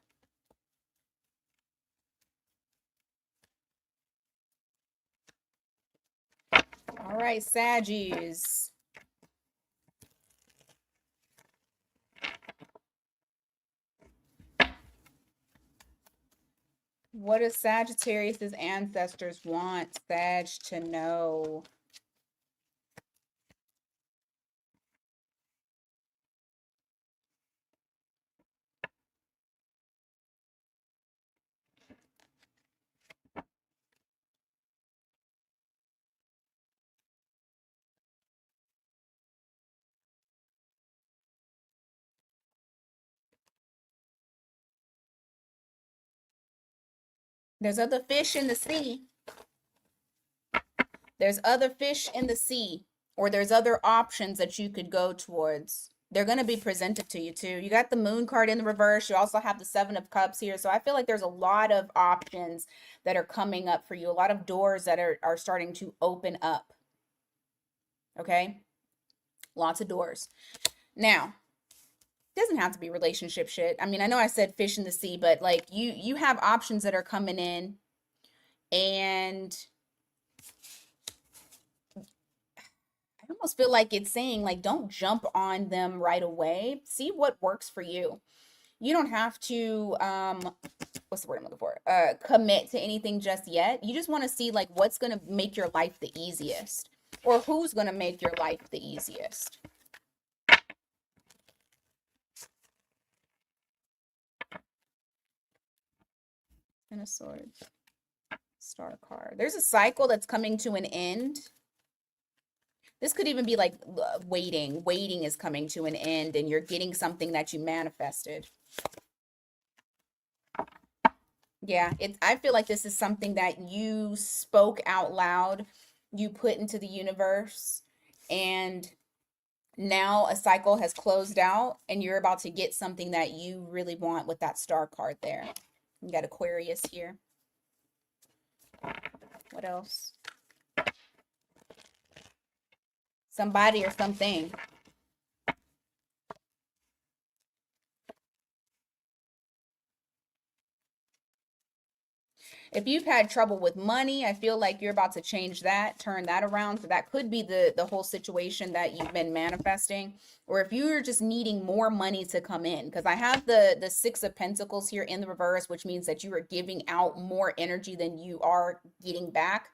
All right, Saggies. What does Sagittarius' ancestors want Sag to know? There's other fish in the sea. There's other fish in the sea, or there's other options that you could go towards. They're going to be presented to you too. You got the Moon card in the reverse. You also have the Seven of Cups here. So I feel like there's a lot of options that are coming up for you. A lot of doors that are starting to open up. Okay? Lots of doors. Now, it doesn't have to be relationship shit. I mean, I know I said fish in the sea, but like you have options that are coming in, and I almost feel like it's saying, like, don't jump on them right away. See what works for you. You don't have to what's the word I'm looking for? Commit to anything just yet. You just want to see like what's going to make your life the easiest, or who's going to make your life the easiest. Ten of Swords. Star card. There's a cycle that's coming to an end. This could even be like waiting. Waiting is coming to an end and you're getting something that you manifested. Yeah, I feel like this is something that you spoke out loud, you put into the universe, and now a cycle has closed out and you're about to get something that you really want with that star card there. You got Aquarius here. What else? Somebody or something. If you've had trouble with money, I feel like you're about to change that, turn that around. So that could be the whole situation that you've been manifesting. Or if you're just needing more money to come in, because I have the Six of Pentacles here in the reverse, which means that you are giving out more energy than you are getting back.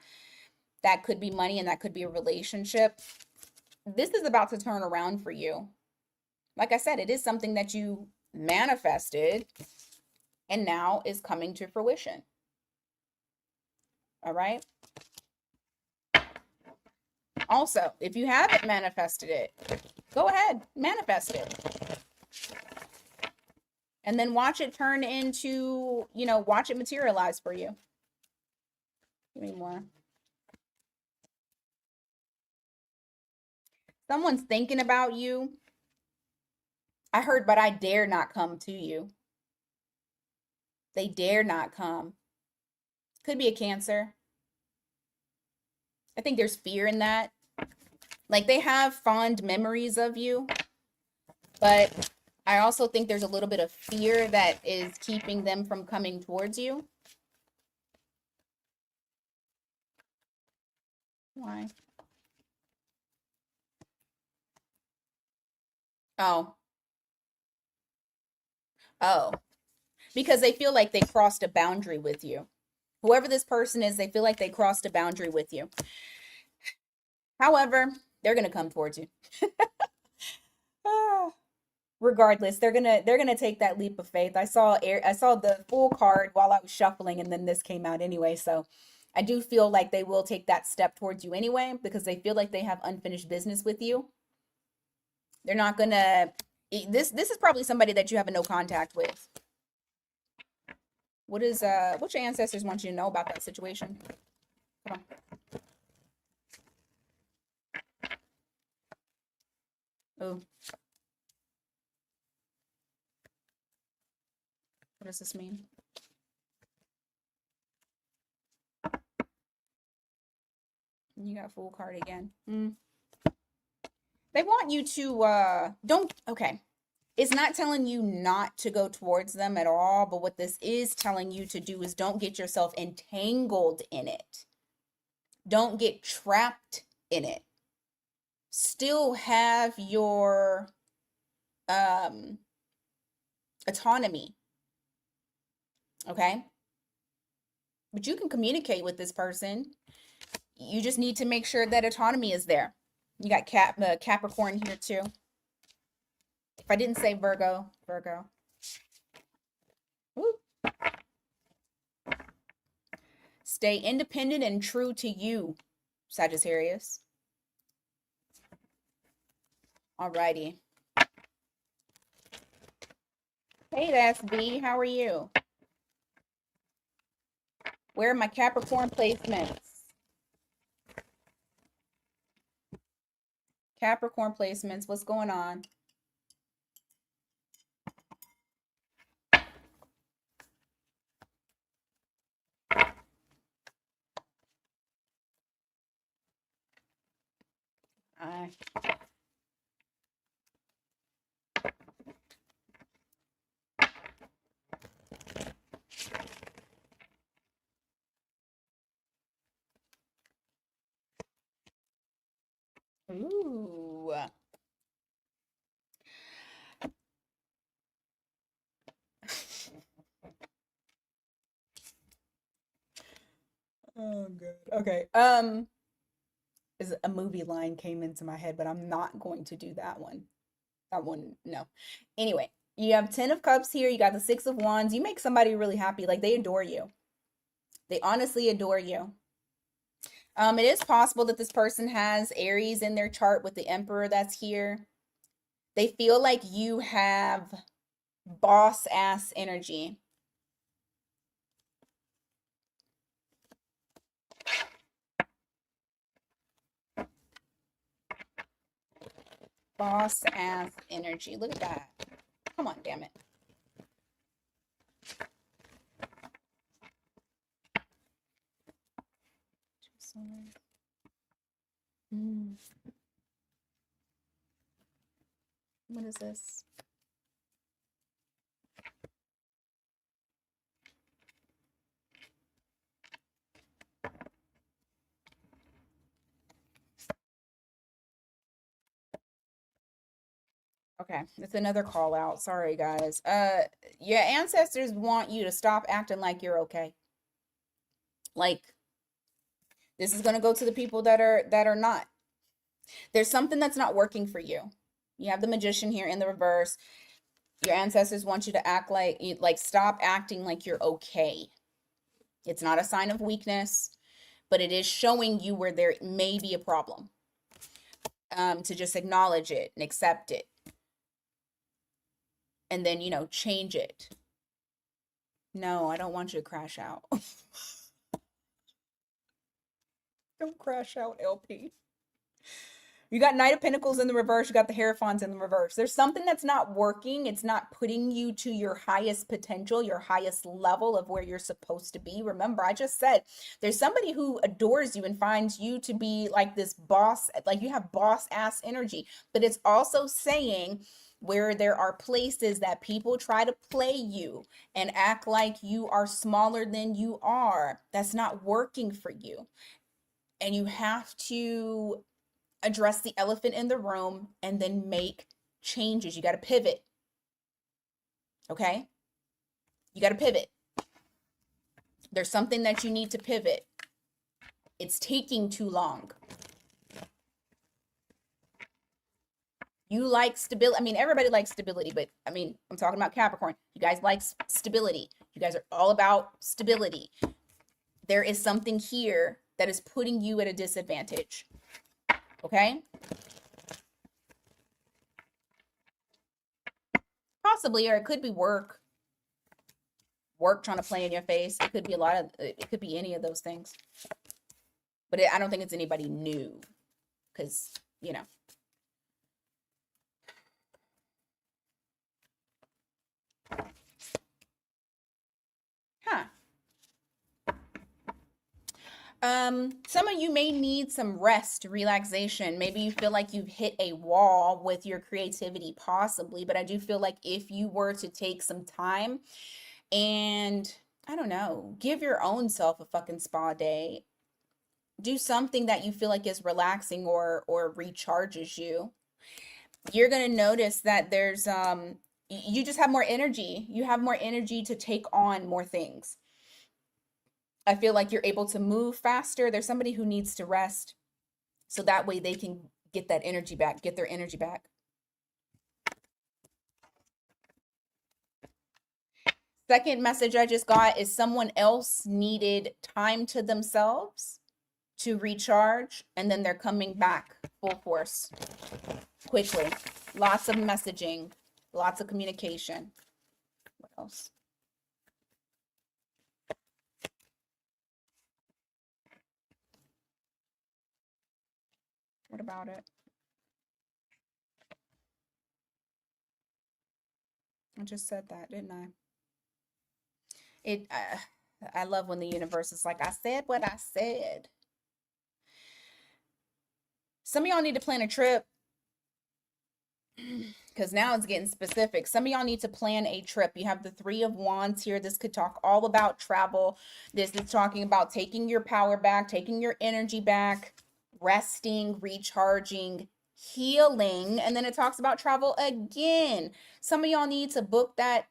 That could be money and that could be a relationship. This is about to turn around for you. Like I said, it is something that you manifested and now is coming to fruition. All right. Also, if you haven't manifested it, go ahead, manifest it. And then watch it turn into, watch it materialize for you. Give me more. Someone's thinking about you. I heard, but I dare not come to you. They dare not come. Could be a Cancer. I think there's fear in that. Like they have fond memories of you, but I also think there's a little bit of fear that is keeping them from coming towards you. Why? Oh. Oh. Because they feel like they crossed a boundary with you. Whoever this person is, they feel like they crossed a boundary with you. However, they're going to come towards you. Ah. Regardless, they're gonna take that leap of faith. I saw the full card while I was shuffling, and then this came out anyway. So I do feel like they will take that step towards you anyway because they feel like they have unfinished business with you. They're not gonna. This is probably somebody that you have no contact with. What your ancestors want you to know about that situation? Come on. Oh, what does this mean? You got full card again. They want you to don't okay. It's not telling you not to go towards them at all, but what this is telling you to do is don't get yourself entangled in it. Don't get trapped in it. Still have your autonomy. Okay? But you can communicate with this person. You just need to make sure that autonomy is there. You got Capricorn here too. If I didn't say Virgo. Woo. Stay independent and true to you, Sagittarius. Alrighty. Hey, that's B. How are you? Where are my Capricorn placements? Capricorn placements. What's going on? Ooh. Oh, good. Okay. Is a movie line came into my head, but I'm not going to do that one. That one, no. Anyway, you have 10 of Cups here. You got the 6 of Wands. You make somebody really happy. Like they adore you. They honestly adore you. It is possible that this person has Aries in their chart with the Emperor that's here. They feel like you have boss ass energy. Boss ass energy. Look at that. Come on, damn it. What is this? Okay, it's another call out. Sorry, guys. Your ancestors want you to stop acting like you're okay. Like this is gonna go to the people that are not. There's something that's not working for you. You have the Magician here in the reverse. Your ancestors want you to act like stop acting like you're okay. It's not a sign of weakness, but it is showing you where there may be a problem. To just acknowledge it and accept it. And then, change it. No, I don't want you to crash out. Don't crash out, LP. You got Knight of Pentacles in the reverse. You got the Hierophants in the reverse. There's something that's not working. It's not putting you to your highest potential, your highest level of where you're supposed to be. Remember, I just said there's somebody who adores you and finds you to be like this boss, like you have boss ass energy. But it's also saying where there are places that people try to play you and act like you are smaller than you are. That's not working for you. And you have to address the elephant in the room and then make changes. You got to pivot. Okay? You got to pivot. There's something that you need to pivot. It's taking too long. You like stability. I mean, everybody likes stability, but I mean, I'm talking about Capricorn. You guys like stability. You guys are all about stability. There is something here that is putting you at a disadvantage. Okay? Possibly, or it could be work. Work trying to play in your face. It could be it could be any of those things. But I don't think it's anybody new. Because, you know. Some of you may need some rest, relaxation. Maybe you feel like you've hit a wall with your creativity, possibly. But I do feel like if you were to take some time and, I don't know, give your own self a fucking spa day, do something that you feel like is relaxing or recharges you, you're going to notice that there's you just have more energy. You have more energy to take on more things. I feel like you're able to move faster. There's somebody who needs to rest so that way they can get that energy back, get their energy back. Second message I just got is someone else needed time to themselves to recharge, and then they're coming back full force quickly. Lots of messaging, lots of communication. What else? What about it? I just said that, didn't I? I love when the universe is like, I said what I said. Some of y'all need to plan a trip because now it's getting specific. Some of y'all need to plan a trip. You have the Three of Wands here. This could talk all about travel. This is talking about taking your power back, taking your energy back, resting, recharging, healing. And then it talks about travel again. Some of y'all need to book that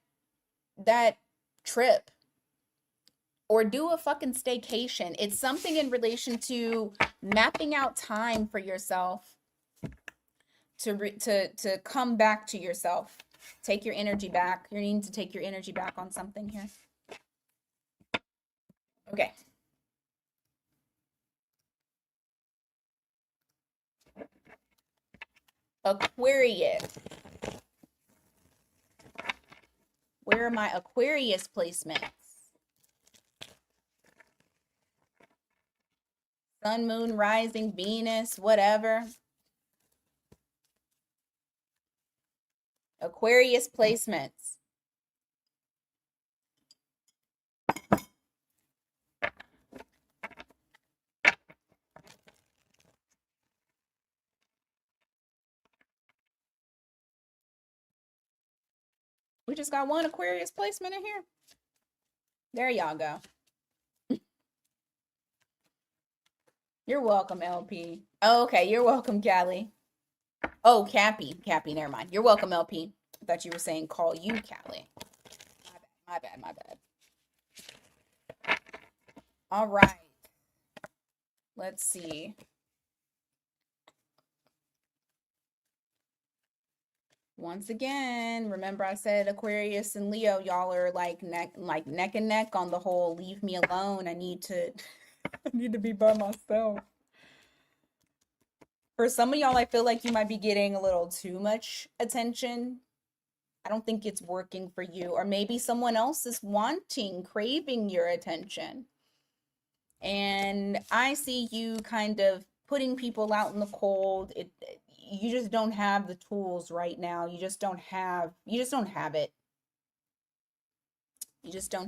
trip or do a fucking staycation. It's something in relation to mapping out time for yourself to come back to yourself. Take your energy back. You need to take your energy back on something here. Okay. Aquarius. Where are my Aquarius placements? Sun, moon, rising, Venus, whatever. Aquarius placements. We just got one Aquarius placement in here. There y'all go. You're welcome, LP. Oh, okay, you're welcome, Callie. Oh, Cappy, never mind. You're welcome, LP. I thought you were saying call you, Callie. My bad. All right. Let's see. Once again, remember I said Aquarius and Leo, y'all are like neck and neck on the whole leave me alone. I need to be by myself. For some of y'all, I feel like you might be getting a little too much attention. I don't think it's working for you. Or maybe someone else is craving your attention. And I see you kind of putting people out in the cold. You just don't have the tools right now. You just don't have it. You just don't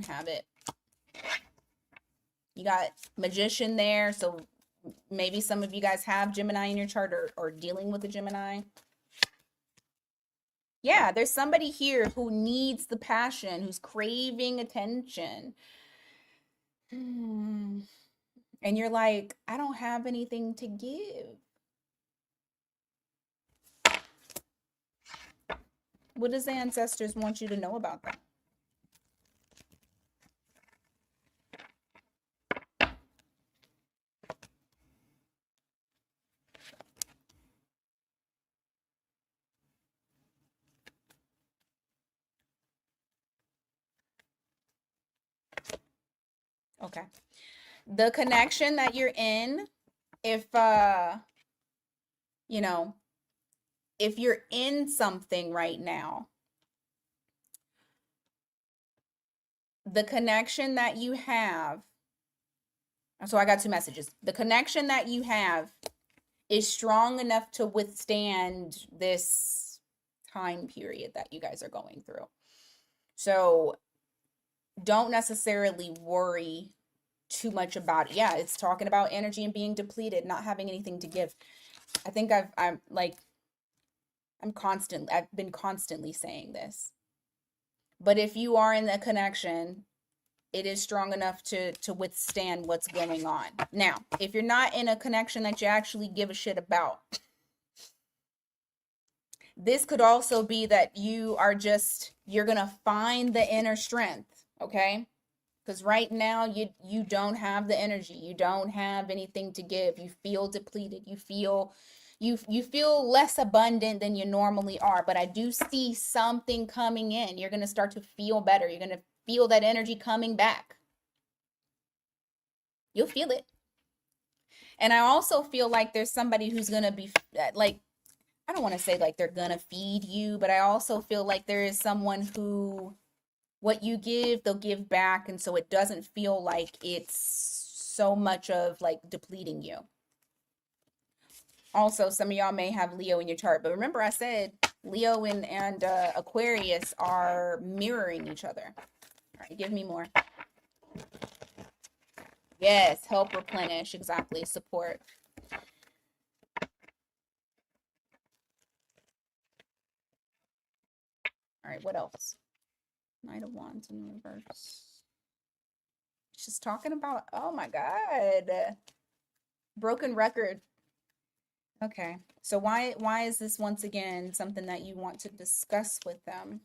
have it. You got Magician there, so maybe some of you guys have Gemini in your chart or dealing with a Gemini. Yeah, there's somebody here who needs the passion, who's craving attention. And you're like, I don't have anything to give. What does the ancestors want you to know about that? Okay. The connection that you're in, if you know, if you're in something right now, the connection that you have, so I got two messages. The connection that you have is strong enough to withstand this time period that you guys are going through. So don't necessarily worry too much about it. Yeah, it's talking about energy and being depleted, not having anything to give. I think I've been constantly saying this. But if you are in the connection, it is strong enough to withstand what's going on. Now, if you're not in a connection that you actually give a shit about, this could also be that you're gonna find the inner strength, okay? Because right now you don't have the energy, you don't have anything to give, you feel depleted, you feel less abundant than you normally are. But I do see something coming in. You're gonna start to feel better. You're gonna feel that energy coming back. You'll feel it. And I also feel like there's somebody who's gonna be like, I don't want to say like they're gonna feed you, but I also feel like there is someone who, what you give, they'll give back. And so it doesn't feel like it's so much of like depleting you. Also, some of y'all may have Leo in your chart, but remember I said Leo and Aquarius are mirroring each other. All right, give me more. Yes, help replenish, exactly, support. All right, what else? Knight of Wands in reverse. She's talking about, oh my God, broken record. Okay, so why is this once again something that you want to discuss with them?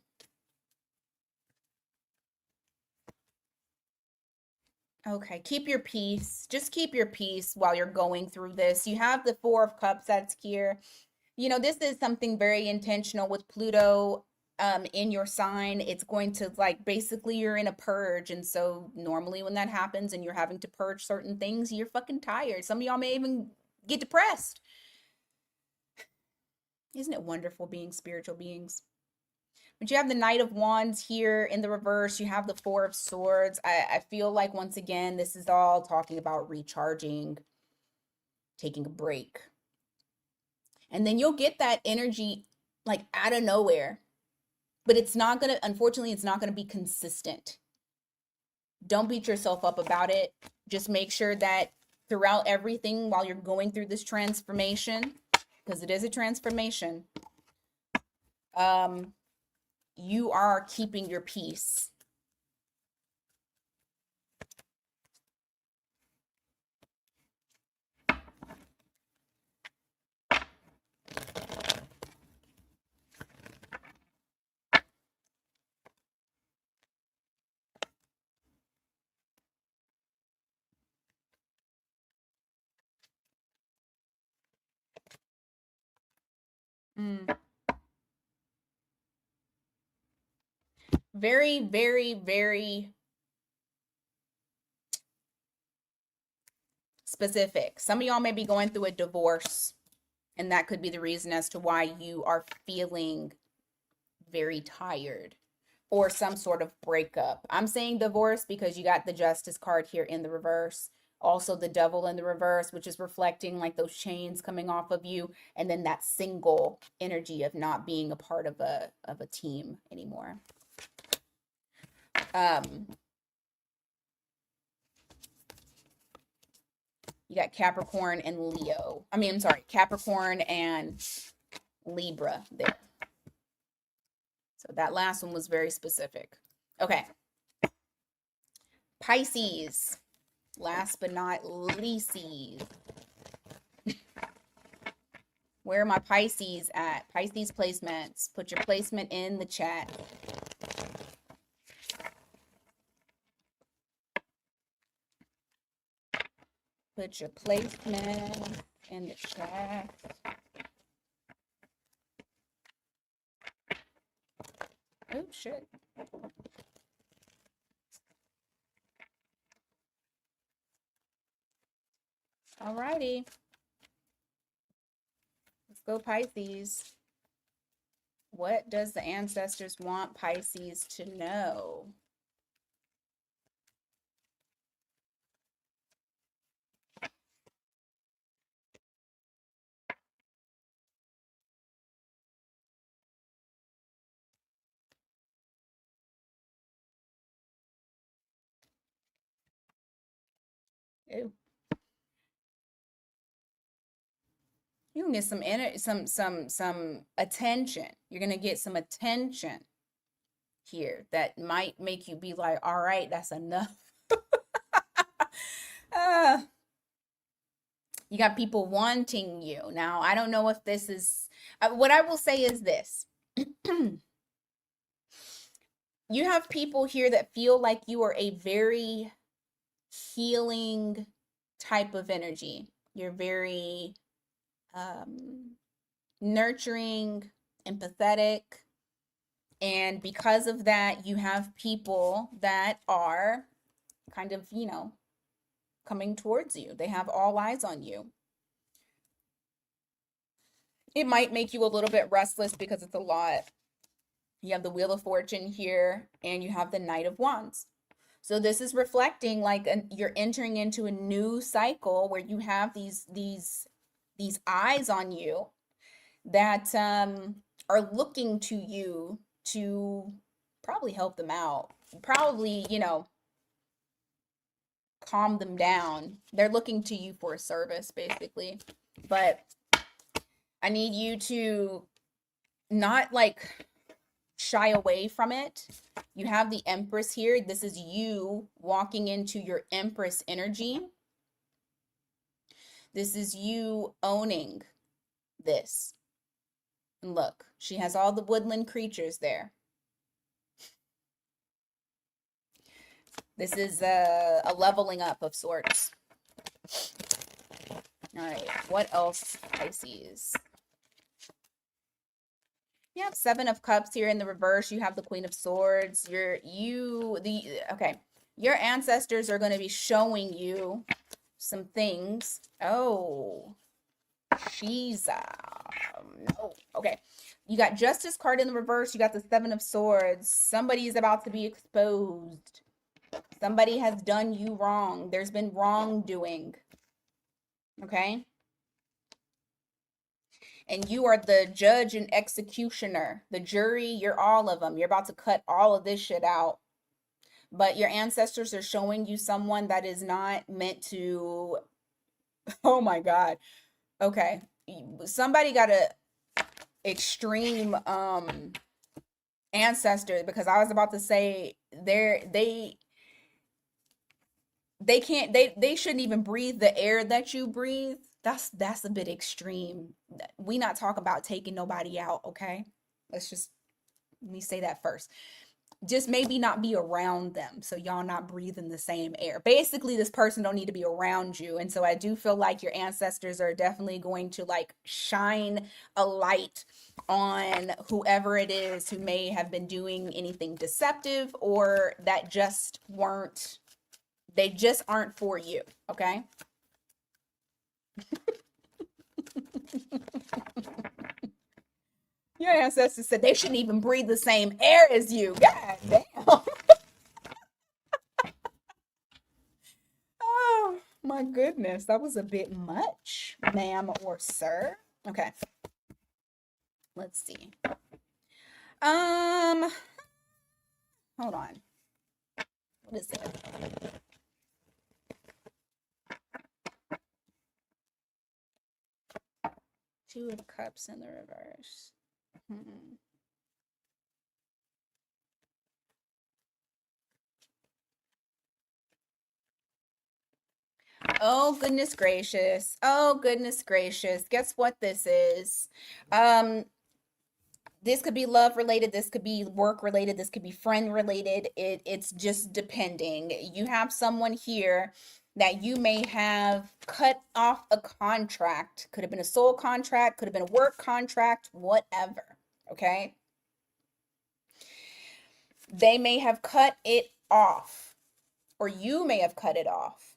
Okay, keep your peace. Just keep your peace while you're going through this. You have the Four of Cups that's here. You know, this is something very intentional with Pluto in your sign. It's going to, like, basically you're in a purge. And so normally when that happens and you're having to purge certain things, you're fucking tired. Some of y'all may even get depressed. Isn't it wonderful being spiritual beings? But you have the Knight of Wands here in the reverse. You have the Four of Swords. I feel like, once again, this is all talking about recharging, taking a break. And then you'll get that energy like out of nowhere. But it's not going to, unfortunately, it's not going to be consistent. Don't beat yourself up about it. Just make sure that throughout everything, while you're going through this transformation, because it is a transformation, you are keeping your peace. Very, very, very specific. Some of y'all may be going through a divorce, and that could be the reason as to why you are feeling very tired, or some sort of breakup. I'm saying divorce because you got the Justice card here in the reverse. Also the devil in the reverse, which is reflecting like those chains coming off of you, and then that single energy of not being a part of a team anymore. You got Capricorn and Leo. I'm sorry, Capricorn and Libra there. So that last one was very specific. Okay. Pisces. Last but not least. Where are my Pisces at? Pisces placements. Put your placement in the chat. Put your placement in the chat. Oh, shit. All righty. Let's go Pisces. What does the ancestors want Pisces to know? Ew. You can get some attention. You're gonna get some attention here that might make you be like, all right, that's enough. You got people wanting you. Now, I don't know if this is what I will say is this. You have people here that feel like you are a very healing type of energy. You're very nurturing, empathetic. And because of that, you have people that are kind of, coming towards you. They have all eyes on you. It might make you a little bit restless because it's a lot. You have the Wheel of Fortune here, and you have the Knight of Wands. So this is reflecting like you're entering into a new cycle where you have these eyes on you that are looking to you to probably help them out. Probably, calm them down. They're looking to you for a service, basically. But I need you to not like shy away from it. You have the Empress here. This is you walking into your Empress energy. This is you owning this. And look, she has all the woodland creatures there. This is a leveling up of sorts. All right, what else, Pisces? You have Seven of Cups here in the reverse. You have the Queen of Swords. Okay. Your ancestors are going to be showing you some things. Oh, she's no. Okay. You got Justice card in the reverse. You got the Seven of Swords. Somebody is about to be exposed. Somebody has done you wrong. There's been wrongdoing. Okay? And you are the judge and executioner. The jury, you're all of them. You're about to cut all of this shit out. But your ancestors are showing you someone that is not meant to... Oh my God. Okay. Somebody got a extreme ancestor, because I was about to say they shouldn't even breathe the air that you breathe. That's a bit extreme. We not talk about taking nobody out, okay? Let me say that first. Just maybe not be around them, so y'all not breathing the same air. Basically, this person don't need to be around you. And so I do feel like your ancestors are definitely going to like shine a light on whoever it is who may have been doing anything deceptive, or that they just aren't for you, okay? Your ancestors said they shouldn't even breathe the same air as you. God damn. Oh my goodness, that was a bit much, ma'am or sir. Okay, let's see. Hold on. What is it? Two of Cups in the reverse. Oh, goodness gracious. Oh, goodness gracious. Guess what this is? This could be love related, this could be work related, this could be friend related. It's just depending. You have someone here that you may have cut off a contract. Could have been a soul contract, could have been a work contract, whatever. Okay? They may have cut it off, or you may have cut it off.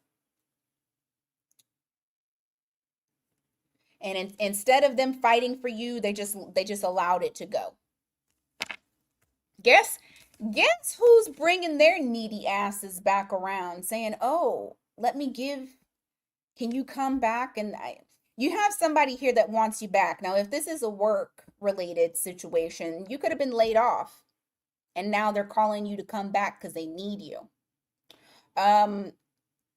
And instead of them fighting for you, they just allowed it to go. Guess who's bringing their needy asses back around, saying, "Oh, let me give. Can you come back?" And you have somebody here that wants you back. Now, if this is a work related situation, you could have been laid off, and now they're calling you to come back because they need you. And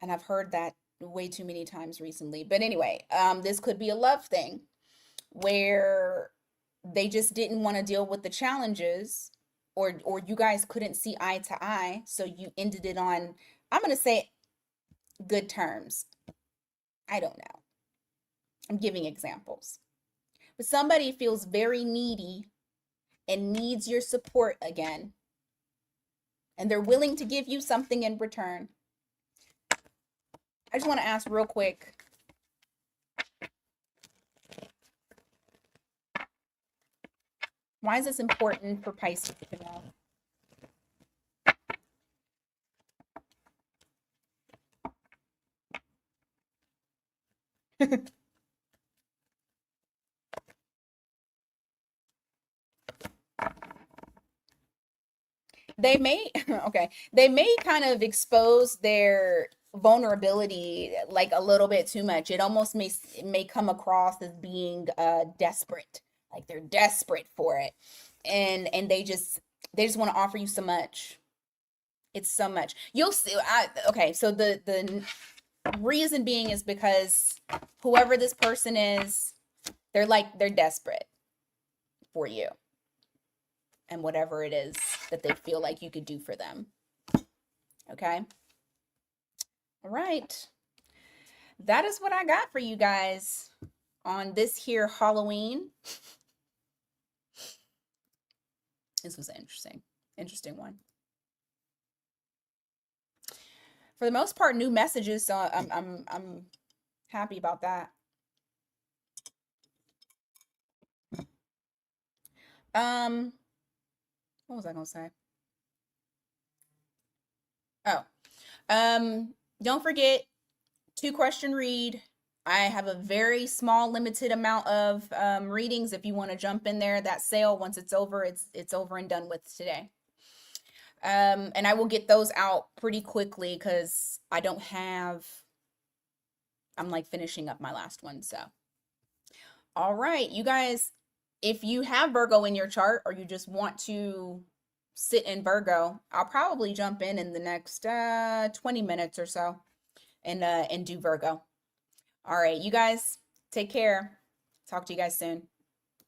I've heard that way too many times recently. But anyway, this could be a love thing where they just didn't want to deal with the challenges, or you guys couldn't see eye to eye, so you ended it on, I'm going to say, good terms. I don't know. I'm giving examples. But somebody feels very needy and needs your support again, and they're willing to give you something in return. I just want to ask real quick. Why is this important for Pisces to know? They may, okay, they may kind of expose their vulnerability like a little bit too much. It almost may come across as being desperate, like they're desperate for it, and they just want to offer you so much. It's so much. You'll see. Okay, so the reason being is because whoever this person is, they're desperate for you and whatever it is that they feel like you could do for them. Okay? All right. That is what I got for you guys on this here Halloween. This was an interesting one. For the most part, new messages, so I'm happy about that. What was I gonna say? Oh, don't forget 2-question read. I have a very small, limited amount of readings. If you want to jump in there, that sale, once it's over, it's over and done with today. And I will get those out pretty quickly because I'm like finishing up my last one. So, all right, you guys, if you have Virgo in your chart or you just want to sit in Virgo, I'll probably jump in the next 20 minutes or so and do Virgo. All right, you guys, take care. Talk to you guys soon.